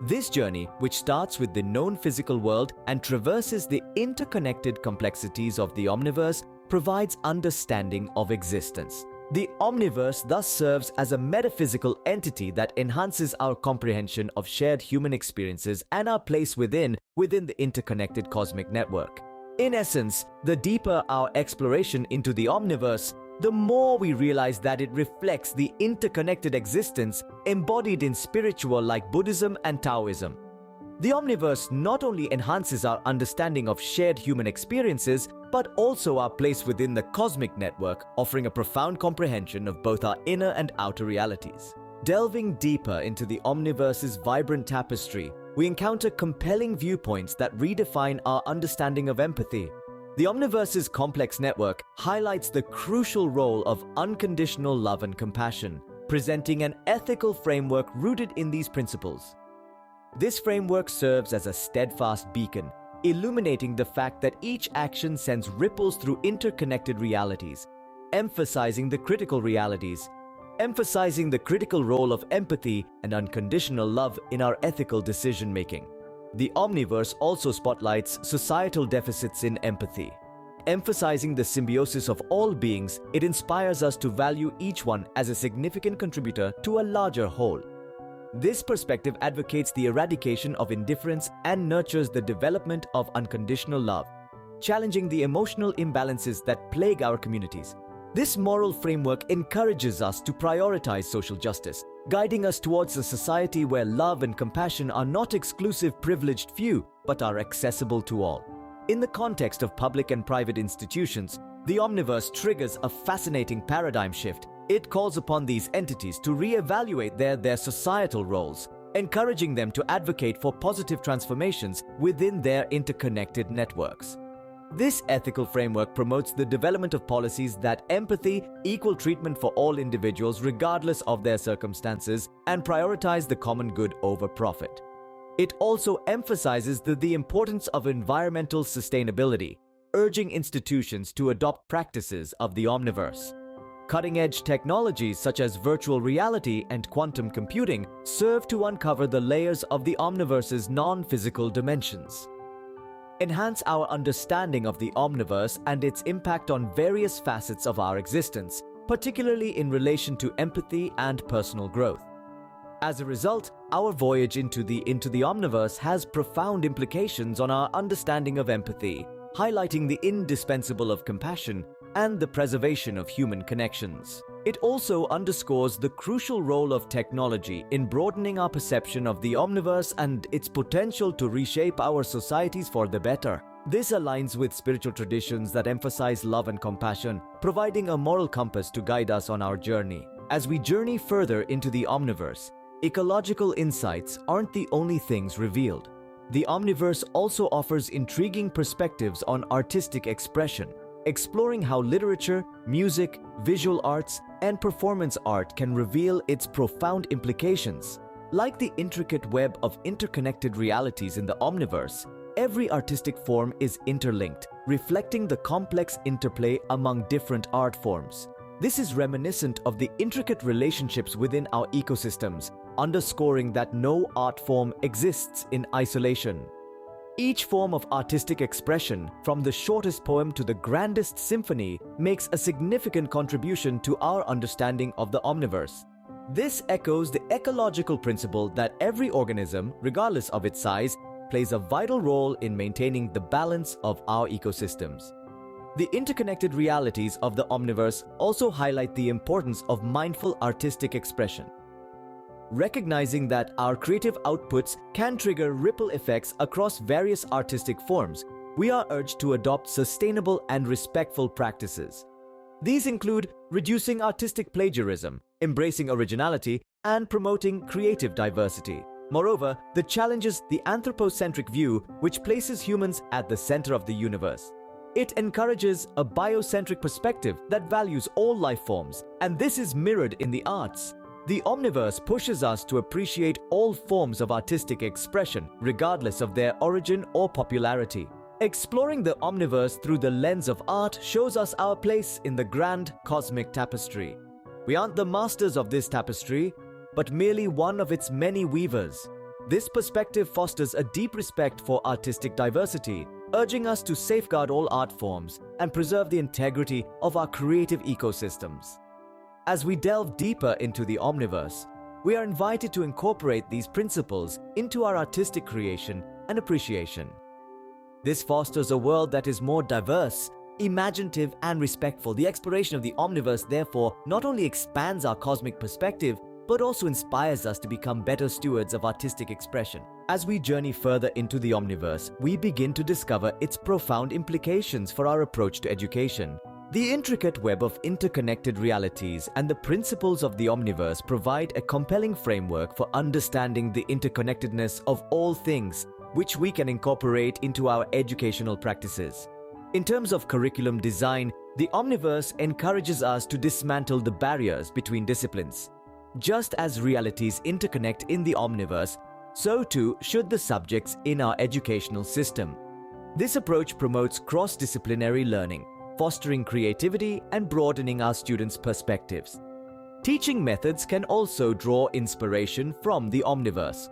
This journey, which starts with the known physical world and traverses the interconnected complexities of the Omniverse, provides understanding of existence. The Omniverse thus serves as a metaphysical entity that enhances our comprehension of shared human experiences and our place within the interconnected cosmic network. In essence, the deeper our exploration into the Omniverse, the more we realize that it reflects the interconnected existence embodied in spiritual like Buddhism and Taoism. The Omniverse not only enhances our understanding of shared human experiences, but also our place within the cosmic network, offering a profound comprehension of both our inner and outer realities. Delving deeper into the Omniverse's vibrant tapestry, we encounter compelling viewpoints that redefine our understanding of empathy. The Omniverse's complex network highlights the crucial role of unconditional love and compassion, presenting an ethical framework rooted in these principles. This framework serves as a steadfast beacon, illuminating the fact that each action sends ripples through interconnected realities, emphasizing the critical role of empathy and unconditional love in our ethical decision-making. The Omniverse also spotlights societal deficits in empathy. Emphasizing the symbiosis of all beings, it inspires us to value each one as a significant contributor to a larger whole. This perspective advocates the eradication of indifference and nurtures the development of unconditional love, challenging the emotional imbalances that plague our communities. This moral framework encourages us to prioritize social justice, guiding us towards a society where love and compassion are not exclusive privileged few, but are accessible to all. In the context of public and private institutions, the Omniverse triggers a fascinating paradigm shift. It calls upon these entities to re-evaluate their societal roles, encouraging them to advocate for positive transformations within their interconnected networks. This ethical framework promotes the development of policies that empathy, equal treatment for all individuals regardless of their circumstances, and prioritize the common good over profit. It also emphasizes the importance of environmental sustainability, urging institutions to adopt practices of the Omniverse. Cutting-edge technologies such as virtual reality and quantum computing serve to uncover the layers of the Omniverse's non-physical dimensions. Enhance our understanding of the Omniverse and its impact on various facets of our existence, particularly in relation to empathy and personal growth. As a result, our voyage into the Omniverse has profound implications on our understanding of empathy, highlighting the indispensable of compassion and the preservation of human connections. It also underscores the crucial role of technology in broadening our perception of the Omniverse and its potential to reshape our societies for the better. This aligns with spiritual traditions that emphasize love and compassion, providing a moral compass to guide us on our journey. As we journey further into the Omniverse, ecological insights aren't the only things revealed. The Omniverse also offers intriguing perspectives on artistic expression, exploring how literature, music, visual arts, and performance art can reveal its profound implications. Like the intricate web of interconnected realities in the Omniverse, every artistic form is interlinked, reflecting the complex interplay among different art forms. This is reminiscent of the intricate relationships within our ecosystems, underscoring that no art form exists in isolation. Each form of artistic expression, from the shortest poem to the grandest symphony, makes a significant contribution to our understanding of the Omniverse. This echoes the ecological principle that every organism, regardless of its size, plays a vital role in maintaining the balance of our ecosystems. The interconnected realities of the Omniverse also highlight the importance of mindful artistic expression. Recognizing that our creative outputs can trigger ripple effects across various artistic forms, we are urged to adopt sustainable and respectful practices. These include reducing artistic plagiarism, embracing originality, and promoting creative diversity. Moreover, the challenges the anthropocentric view, which places humans at the center of the universe. It encourages a biocentric perspective that values all life forms, and this is mirrored in the arts. The Omniverse pushes us to appreciate all forms of artistic expression, regardless of their origin or popularity. Exploring the Omniverse through the lens of art shows us our place in the grand cosmic tapestry. We aren't the masters of this tapestry, but merely one of its many weavers. This perspective fosters a deep respect for artistic diversity, urging us to safeguard all art forms and preserve the integrity of our creative ecosystems. As we delve deeper into the Omniverse, we are invited to incorporate these principles into our artistic creation and appreciation. This fosters a world that is more diverse, imaginative, and respectful. The exploration of the Omniverse, therefore, not only expands our cosmic perspective, but also inspires us to become better stewards of artistic expression. As we journey further into the Omniverse, we begin to discover its profound implications for our approach to education. The intricate web of interconnected realities and the principles of the Omniverse provide a compelling framework for understanding the interconnectedness of all things, which we can incorporate into our educational practices. In terms of curriculum design, the Omniverse encourages us to dismantle the barriers between disciplines. Just as realities interconnect in the Omniverse, so too should the subjects in our educational system. This approach promotes cross-disciplinary learning, fostering creativity and broadening our students' perspectives. Teaching methods can also draw inspiration from the Omniverse.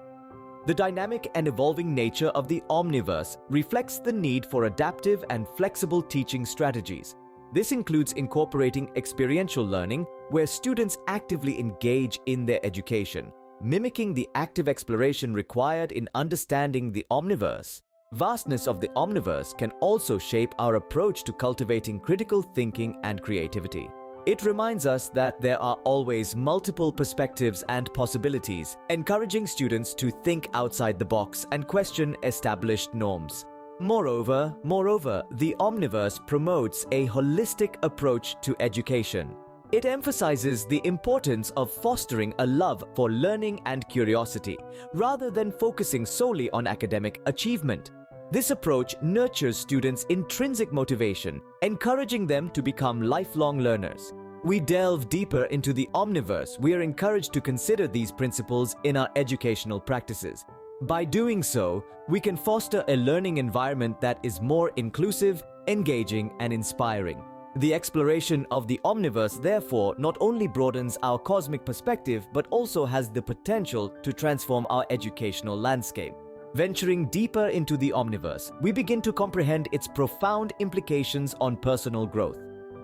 The dynamic and evolving nature of the Omniverse reflects the need for adaptive and flexible teaching strategies. This includes incorporating experiential learning, where students actively engage in their education, mimicking the active exploration required in understanding the Omniverse. Vastness of the Omniverse can also shape our approach to cultivating critical thinking and creativity. It reminds us that there are always multiple perspectives and possibilities, encouraging students to think outside the box and question established norms. Moreover, the Omniverse promotes a holistic approach to education. It emphasizes the importance of fostering a love for learning and curiosity, rather than focusing solely on academic achievement. This approach nurtures students' intrinsic motivation, encouraging them to become lifelong learners. We delve deeper into the Omniverse. We are encouraged to consider these principles in our educational practices. By doing so, we can foster a learning environment that is more inclusive, engaging, and inspiring. The exploration of the Omniverse, therefore, not only broadens our cosmic perspective but also has the potential to transform our educational landscape. Venturing deeper into the Omniverse, we begin to comprehend its profound implications on personal growth.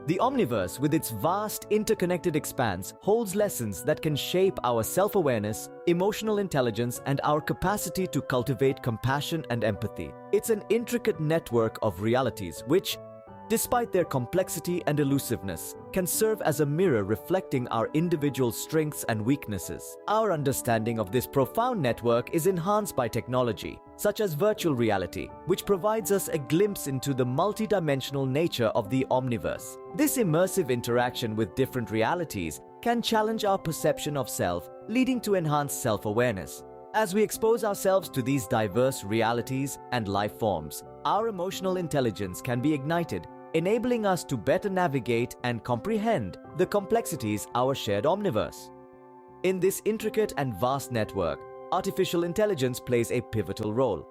The Omniverse, with its vast interconnected expanse, holds lessons that can shape our self-awareness, emotional intelligence, and our capacity to cultivate compassion and empathy. It's an intricate network of realities which, despite their complexity and elusiveness, can serve as a mirror reflecting our individual strengths and weaknesses. Our understanding of this profound network is enhanced by technology, such as virtual reality, which provides us a glimpse into the multidimensional nature of the Omniverse. This immersive interaction with different realities can challenge our perception of self, leading to enhanced self-awareness. As we expose ourselves to these diverse realities and life forms, our emotional intelligence can be ignited, enabling us to better navigate and comprehend the complexities of our shared Omniverse. In this intricate and vast network, artificial intelligence plays a pivotal role.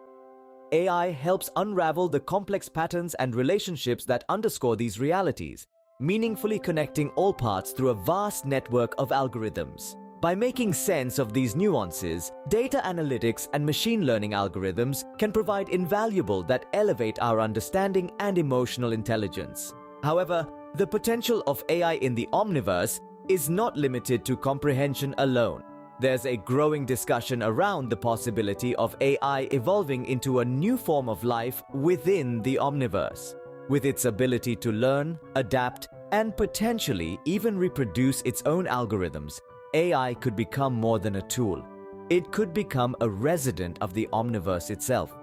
AI helps unravel the complex patterns and relationships that underscore these realities, meaningfully connecting all parts through a vast network of algorithms. By making sense of these nuances, data analytics and machine learning algorithms can provide invaluable that elevate our understanding and emotional intelligence. However, the potential of AI in the Omniverse is not limited to comprehension alone. There's a growing discussion around the possibility of AI evolving into a new form of life within the Omniverse. With its ability to learn, adapt, and potentially even reproduce its own algorithms, AI could become more than a tool. It could become a resident of the Omniverse itself.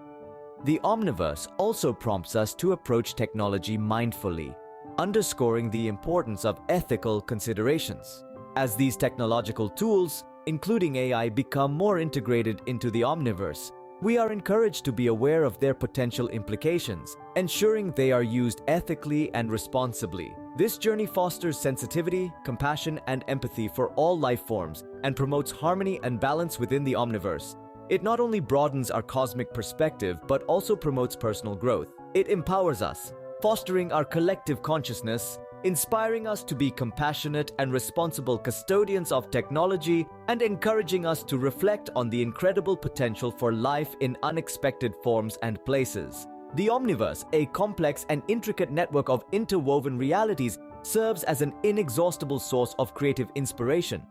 The Omniverse also prompts us to approach technology mindfully, underscoring the importance of ethical considerations. As these technological tools, including AI, become more integrated into the Omniverse, we are encouraged to be aware of their potential implications, ensuring they are used ethically and responsibly. This journey fosters sensitivity, compassion, and empathy for all life forms and promotes harmony and balance within the Omniverse. It not only broadens our cosmic perspective but also promotes personal growth. It empowers us, fostering our collective consciousness, inspiring us to be compassionate and responsible custodians of technology, and encouraging us to reflect on the incredible potential for life in unexpected forms and places. The Omniverse, a complex and intricate network of interwoven realities, serves as an inexhaustible source of creative inspiration.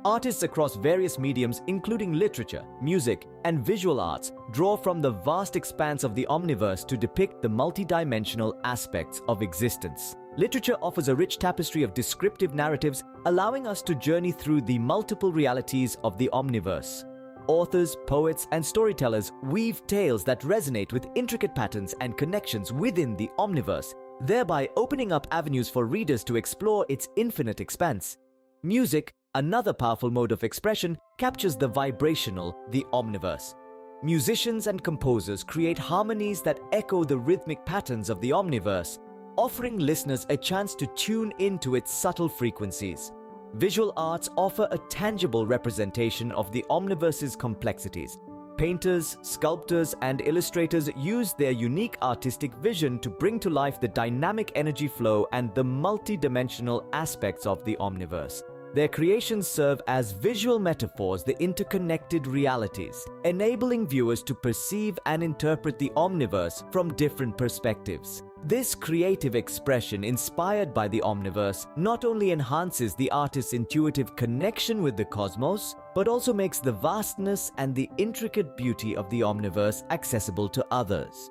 Artists across various mediums, including literature, music, and visual arts, draw from the vast expanse of the Omniverse to depict the multidimensional aspects of existence. Literature offers a rich tapestry of descriptive narratives, allowing us to journey through the multiple realities of the Omniverse. Authors, poets, and storytellers weave tales that resonate with intricate patterns and connections within the Omniverse, thereby opening up avenues for readers to explore its infinite expanse. Music, another powerful mode of expression, captures the vibrational, the Omniverse. Musicians and composers create harmonies that echo the rhythmic patterns of the Omniverse, offering listeners a chance to tune into its subtle frequencies. Visual arts offer a tangible representation of the Omniverse's complexities. Painters, sculptors, and illustrators use their unique artistic vision to bring to life the dynamic energy flow and the multidimensional aspects of the Omniverse. Their creations serve as visual metaphors, the interconnected realities, enabling viewers to perceive and interpret the Omniverse from different perspectives. This creative expression, inspired by the Omniverse, not only enhances the artist's intuitive connection with the cosmos, but also makes the vastness and the intricate beauty of the Omniverse accessible to others.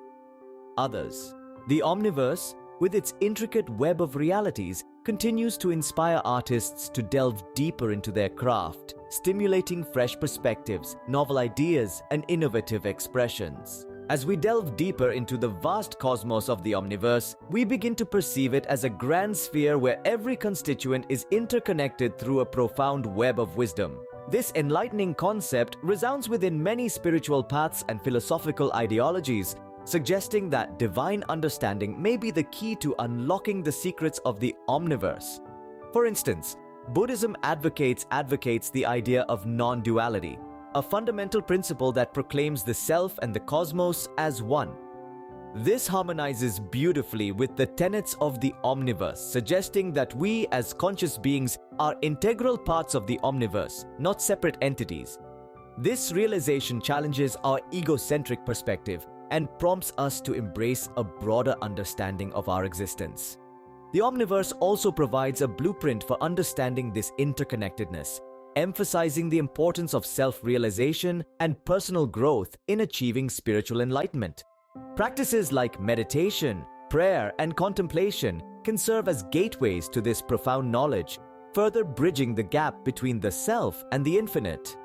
The Omniverse, with its intricate web of realities, continues to inspire artists to delve deeper into their craft, stimulating fresh perspectives, novel ideas, and innovative expressions. As we delve deeper into the vast cosmos of the Omniverse, we begin to perceive it as a grand sphere where every constituent is interconnected through a profound web of wisdom. This enlightening concept resounds within many spiritual paths and philosophical ideologies, suggesting that divine understanding may be the key to unlocking the secrets of the Omniverse. For instance, Buddhism advocates the idea of non-duality, a fundamental principle that proclaims the self and the cosmos as one. This harmonizes beautifully with the tenets of the omniverse, suggesting that we as conscious beings are integral parts of the omniverse, not separate entities. This realization challenges our egocentric perspective and prompts us to embrace a broader understanding of our existence. The omniverse also provides a blueprint for understanding this interconnectedness, emphasizing the importance of self-realization and personal growth in achieving spiritual enlightenment. Practices like meditation, prayer, and contemplation can serve as gateways to this profound knowledge, further bridging the gap between the self and the infinite.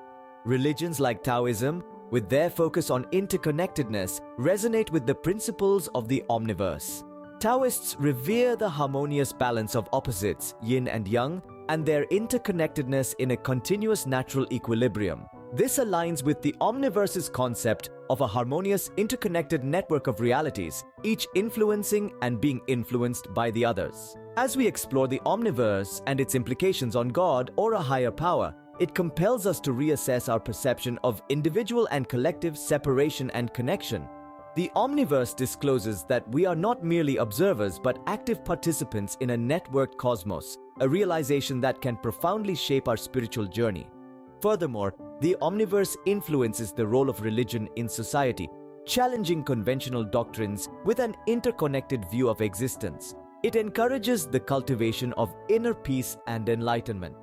Religions like Taoism, with their focus on interconnectedness, resonate with the principles of the omniverse. Taoists revere the harmonious balance of opposites, yin and yang, and their interconnectedness in a continuous natural equilibrium. This aligns with the omniverse's concept of a harmonious, interconnected network of realities, each influencing and being influenced by the others. As we explore the omniverse and its implications on God or a higher power, it compels us to reassess our perception of individual and collective separation and connection. The omniverse discloses that we are not merely observers but active participants in a networked cosmos, a realization that can profoundly shape our spiritual journey. Furthermore, the omniverse influences the role of religion in society, challenging conventional doctrines with an interconnected view of existence. It encourages the cultivation of inner peace and enlightenment,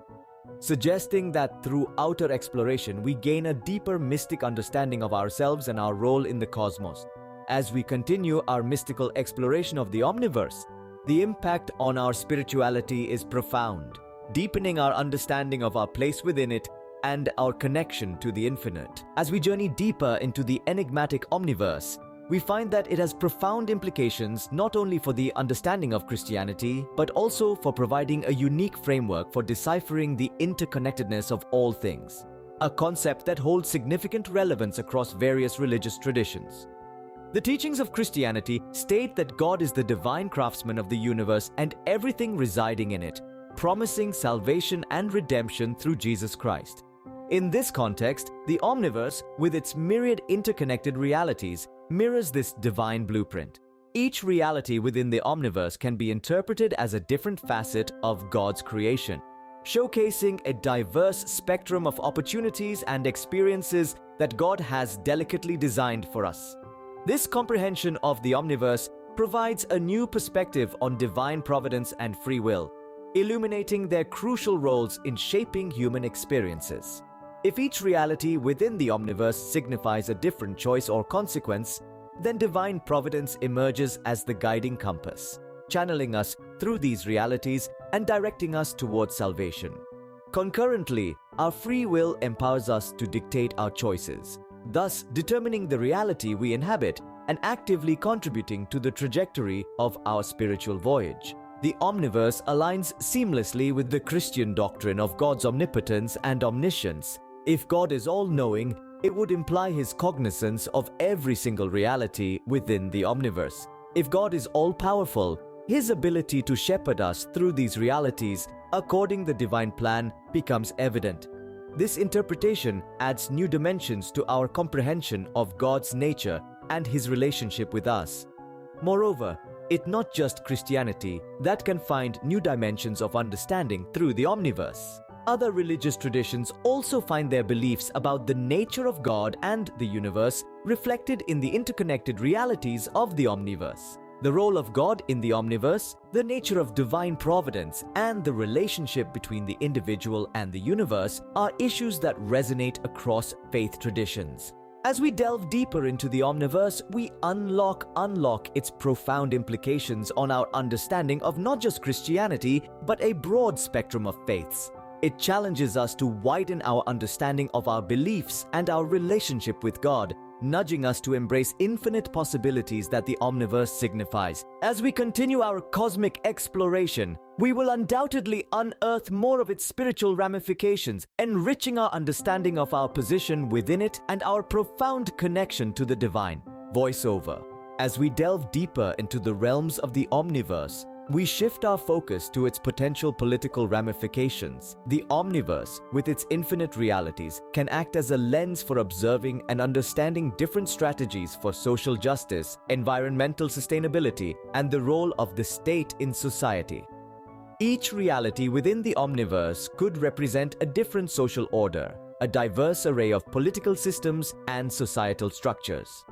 suggesting that through outer exploration we gain a deeper mystic understanding of ourselves and our role in the cosmos. As we continue our mystical exploration of the omniverse, the impact on our spirituality is profound, deepening our understanding of our place within it and our connection to the infinite. As we journey deeper into the enigmatic omniverse, we find that it has profound implications not only for the understanding of Christianity, but also for providing a unique framework for deciphering the interconnectedness of all things, a concept that holds significant relevance across various religious traditions. The teachings of Christianity state that God is the divine craftsman of the universe and everything residing in it, promising salvation and redemption through Jesus Christ. In this context, the omniverse, with its myriad interconnected realities, mirrors this divine blueprint. Each reality within the omniverse can be interpreted as a different facet of God's creation, showcasing a diverse spectrum of opportunities and experiences that God has delicately designed for us. This comprehension of the omniverse provides a new perspective on divine providence and free will, illuminating their crucial roles in shaping human experiences. If each reality within the omniverse signifies a different choice or consequence, then divine providence emerges as the guiding compass, channeling us through these realities and directing us towards salvation. Concurrently, our free will empowers us to dictate our choices, thus determining the reality we inhabit and actively contributing to the trajectory of our spiritual voyage. The omniverse aligns seamlessly with the Christian doctrine of God's omnipotence and omniscience. If God is all-knowing, it would imply his cognizance of every single reality within the omniverse. If God is all-powerful, his ability to shepherd us through these realities according to the divine plan becomes evident. This interpretation adds new dimensions to our comprehension of God's nature and his relationship with us. Moreover, it's not just Christianity that can find new dimensions of understanding through the omniverse. Other religious traditions also find their beliefs about the nature of God and the universe reflected in the interconnected realities of the omniverse. The role of God in the omniverse, the nature of divine providence, and the relationship between the individual and the universe are issues that resonate across faith traditions. As we delve deeper into the omniverse, we unlock its profound implications on our understanding of not just Christianity, but a broad spectrum of faiths. It challenges us to widen our understanding of our beliefs and our relationship with God, nudging us to embrace infinite possibilities that the omniverse signifies. As we continue our cosmic exploration, we will undoubtedly unearth more of its spiritual ramifications, enriching our understanding of our position within it and our profound connection to the divine. Voiceover. As we delve deeper into the realms of the omniverse, we shift our focus to its potential political ramifications. The Omniverse, with its infinite realities, can act as a lens for observing and understanding different strategies for social justice, environmental sustainability, and the role of the state in society. Each reality within the Omniverse could represent a different social order, a diverse array of political systems and societal structures.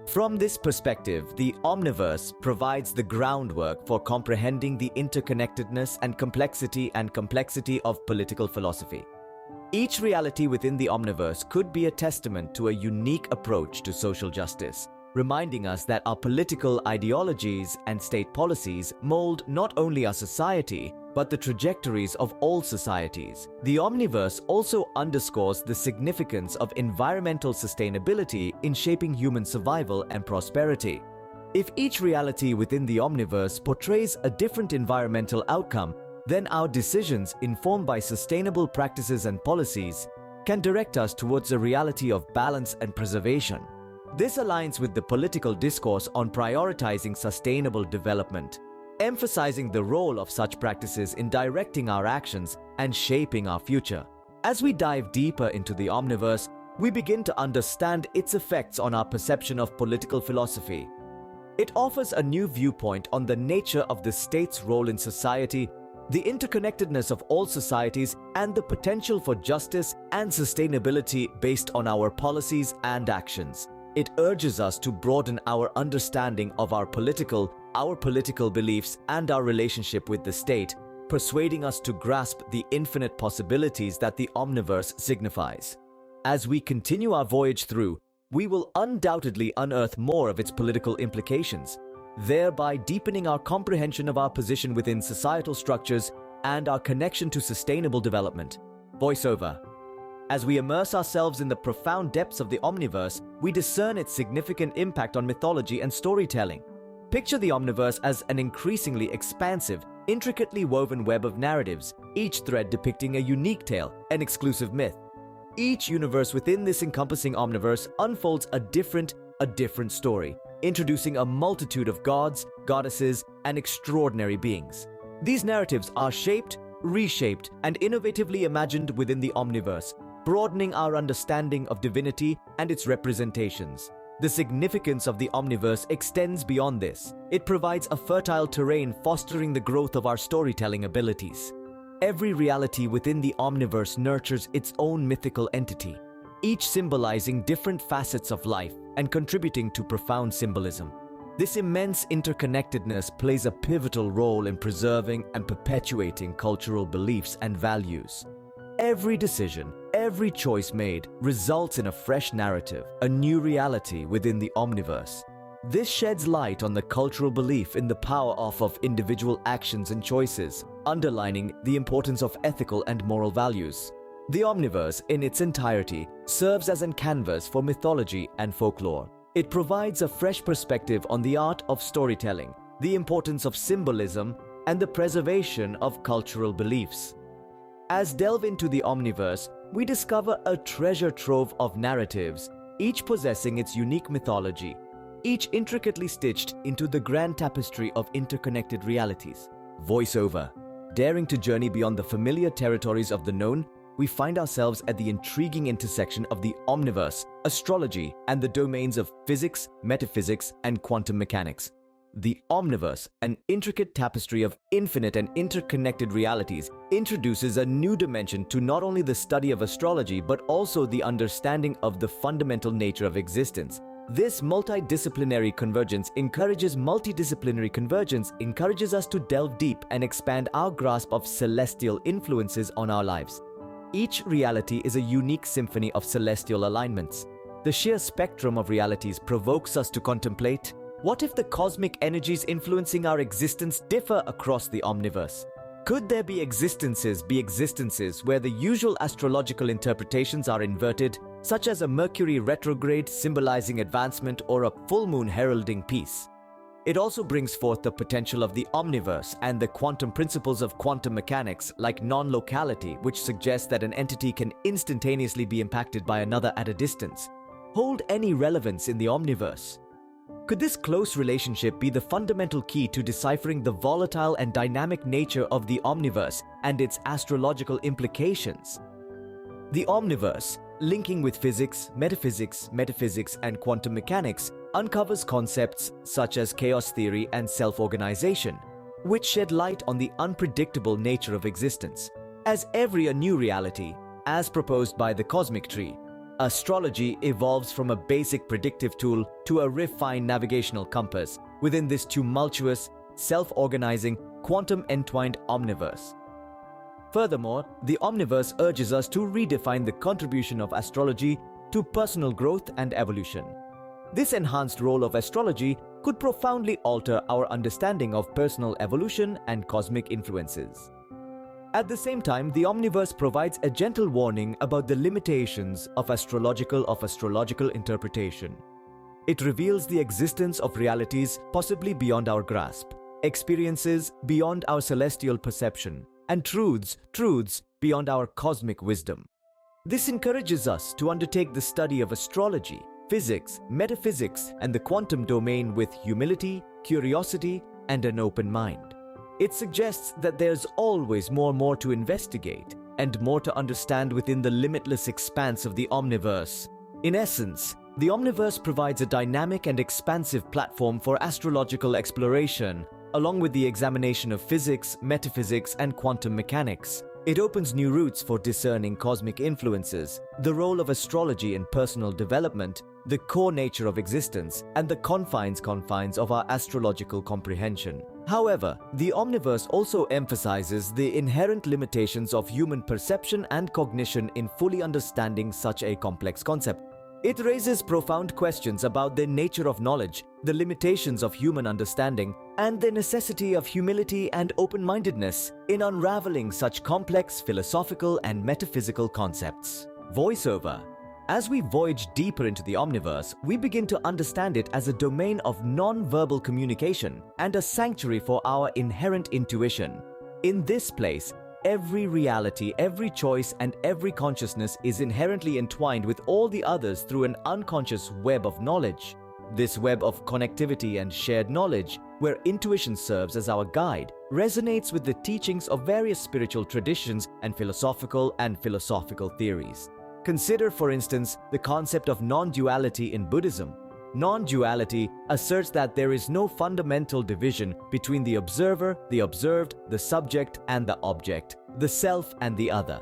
From this perspective, the Omniverse provides the groundwork for comprehending the interconnectedness and complexity of political philosophy. Each reality within the Omniverse could be a testament to a unique approach to social justice, reminding us that our political ideologies and state policies mold not only our society, but the trajectories of all societies. The Omniverse also underscores the significance of environmental sustainability in shaping human survival and prosperity. If each reality within the Omniverse portrays a different environmental outcome, then our decisions, informed by sustainable practices and policies, can direct us towards a reality of balance and preservation. This aligns with the political discourse on prioritizing sustainable development, emphasizing the role of such practices in directing our actions and shaping our future. As we dive deeper into the Omniverse, we begin to understand its effects on our perception of political philosophy. It offers a new viewpoint on the nature of the state's role in society, the interconnectedness of all societies, and the potential for justice and sustainability based on our policies and actions. It urges us to broaden our understanding of our political beliefs and our relationship with the state, persuading us to grasp the infinite possibilities that the Omniverse signifies. As we continue our voyage through, we will undoubtedly unearth more of its political implications, thereby deepening our comprehension of our position within societal structures and our connection to sustainable development. Voiceover. As we immerse ourselves in the profound depths of the Omniverse, we discern its significant impact on mythology and storytelling. Picture the Omniverse as an increasingly expansive, intricately woven web of narratives, each thread depicting a unique tale, an exclusive myth. Each universe within this encompassing Omniverse unfolds a different story, introducing a multitude of gods, goddesses, and extraordinary beings. These narratives are shaped, reshaped, and innovatively imagined within the Omniverse, broadening our understanding of divinity and its representations. The significance of the Omniverse extends beyond this. It provides a fertile terrain fostering the growth of our storytelling abilities. Every reality within the Omniverse nurtures its own mythical entity, each symbolizing different facets of life and contributing to profound symbolism. This immense interconnectedness plays a pivotal role in preserving and perpetuating cultural beliefs and values. Every decision, every choice made results in a fresh narrative, a new reality within the Omniverse. This sheds light on the cultural belief in the power of individual actions and choices, underlining the importance of ethical and moral values. The Omniverse, in its entirety, serves as a canvas for mythology and folklore. It provides a fresh perspective on the art of storytelling, the importance of symbolism, and the preservation of cultural beliefs. As delve into the Omniverse, we discover a treasure trove of narratives, each possessing its unique mythology, each intricately stitched into the grand tapestry of interconnected realities. Voiceover. Daring to journey beyond the familiar territories of the known, we find ourselves at the intriguing intersection of the Omniverse, astrology, and the domains of physics, metaphysics, and quantum mechanics. The Omniverse, an intricate tapestry of infinite and interconnected realities, introduces a new dimension to not only the study of astrology but also the understanding of the fundamental nature of existence. This multidisciplinary convergence encourages us to delve deep and expand our grasp of celestial influences on our lives. Each reality is a unique symphony of celestial alignments. The sheer spectrum of realities provokes us to contemplate, what if the cosmic energies influencing our existence differ across the Omniverse? Could there be existences where the usual astrological interpretations are inverted, such as a Mercury retrograde symbolizing advancement or a full moon heralding peace? It also brings forth the potential of the Omniverse and the quantum principles of quantum mechanics, like non-locality, which suggests that an entity can instantaneously be impacted by another at a distance. Hold any relevance in the Omniverse? Could this close relationship be the fundamental key to deciphering the volatile and dynamic nature of the omniverse and its astrological implications? The omniverse, linking with physics, metaphysics, and quantum mechanics, uncovers concepts such as chaos theory and self-organization, which shed light on the unpredictable nature of existence. As every new reality, as proposed by the cosmic tree, astrology evolves from a basic predictive tool to a refined navigational compass within this tumultuous, self-organizing, quantum-entwined omniverse. Furthermore, the omniverse urges us to redefine the contribution of astrology to personal growth and evolution. This enhanced role of astrology could profoundly alter our understanding of personal evolution and cosmic influences. At the same time, the omniverse provides a gentle warning about the limitations of astrological interpretation. It reveals the existence of realities possibly beyond our grasp, experiences beyond our celestial perception, and truths beyond our cosmic wisdom. This encourages us to undertake the study of astrology, physics, metaphysics, and the quantum domain with humility, curiosity, and an open mind. It suggests that there's always more to investigate and more to understand within the limitless expanse of the omniverse. In essence, the omniverse provides a dynamic and expansive platform for astrological exploration, along with the examination of physics, metaphysics, and quantum mechanics. It opens new routes for discerning cosmic influences, the role of astrology in personal development, the core nature of existence, and the confines of our astrological comprehension. However, the omniverse also emphasizes the inherent limitations of human perception and cognition in fully understanding such a complex concept. It raises profound questions about the nature of knowledge, the limitations of human understanding, and the necessity of humility and open-mindedness in unraveling such complex philosophical and metaphysical concepts. Voiceover. As we voyage deeper into the omniverse, we begin to understand it as a domain of non-verbal communication and a sanctuary for our inherent intuition. In this place, every reality, every choice, and every consciousness is inherently entwined with all the others through an unconscious web of knowledge. This web of connectivity and shared knowledge, where intuition serves as our guide, resonates with the teachings of various spiritual traditions and philosophical theories. Consider, for instance, the concept of non-duality in Buddhism. Non-duality asserts that there is no fundamental division between the observer, the observed, the subject, and the object, the self and the other.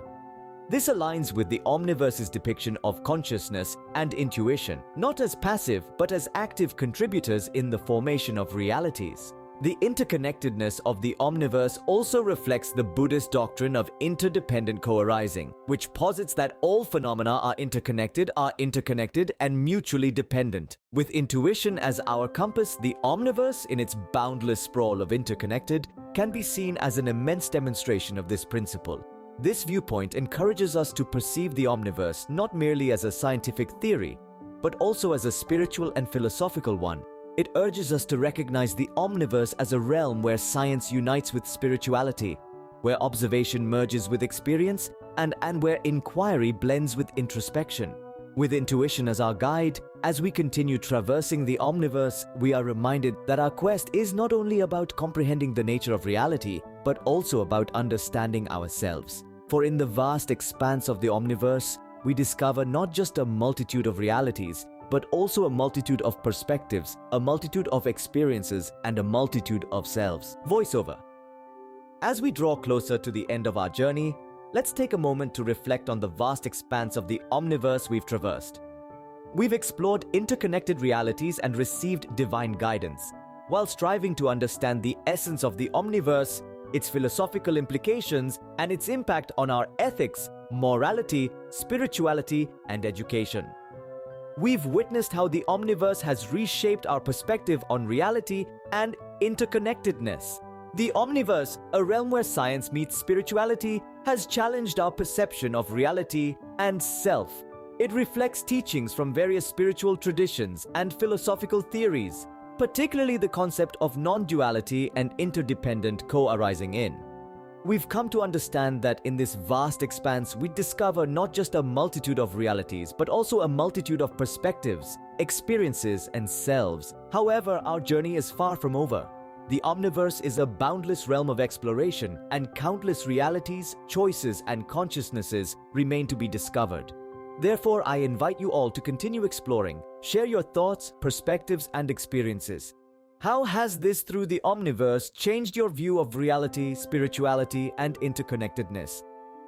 This aligns with the omniverse's depiction of consciousness and intuition, not as passive but as active contributors in the formation of realities. The interconnectedness of the omniverse also reflects the Buddhist doctrine of interdependent co-arising, which posits that all phenomena are interconnected, and mutually dependent. With intuition as our compass, the omniverse, in its boundless sprawl of interconnected, can be seen as an immense demonstration of this principle. This viewpoint encourages us to perceive the omniverse not merely as a scientific theory, but also as a spiritual and philosophical one. It urges us to recognize the omniverse as a realm where science unites with spirituality, where observation merges with experience, and where inquiry blends with introspection. With intuition as our guide, as we continue traversing the omniverse, we are reminded that our quest is not only about comprehending the nature of reality, but also about understanding ourselves. For in the vast expanse of the omniverse, we discover not just a multitude of realities, but also a multitude of perspectives, a multitude of experiences, and a multitude of selves. Voiceover. As we draw closer to the end of our journey, let's take a moment to reflect on the vast expanse of the omniverse we've traversed. We've explored interconnected realities and received divine guidance, while striving to understand the essence of the omniverse, its philosophical implications, and its impact on our ethics, morality, spirituality, and education. We've witnessed how the omniverse has reshaped our perspective on reality and interconnectedness. The omniverse, a realm where science meets spirituality, has challenged our perception of reality and self. It reflects teachings from various spiritual traditions and philosophical theories, particularly the concept of non-duality and interdependent co-arising in. We've come to understand that in this vast expanse, we discover not just a multitude of realities, but also a multitude of perspectives, experiences, and selves. However, our journey is far from over. The Omniverse is a boundless realm of exploration, and countless realities, choices, and consciousnesses remain to be discovered. Therefore, I invite you all to continue exploring, share your thoughts, perspectives, and experiences. How has this through the Omniverse changed your view of reality, spirituality, and interconnectedness?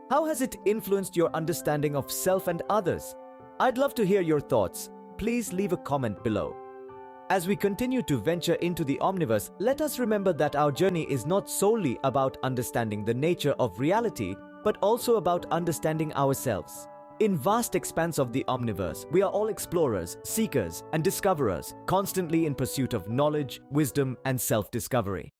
How has it influenced your understanding of self and others? I'd love to hear your thoughts. Please leave a comment below. As we continue to venture into the Omniverse, let us remember that our journey is not solely about understanding the nature of reality, but also about understanding ourselves. In vast expanse of the Omniverse, we are all explorers, seekers, and discoverers, constantly in pursuit of knowledge, wisdom, and self-discovery.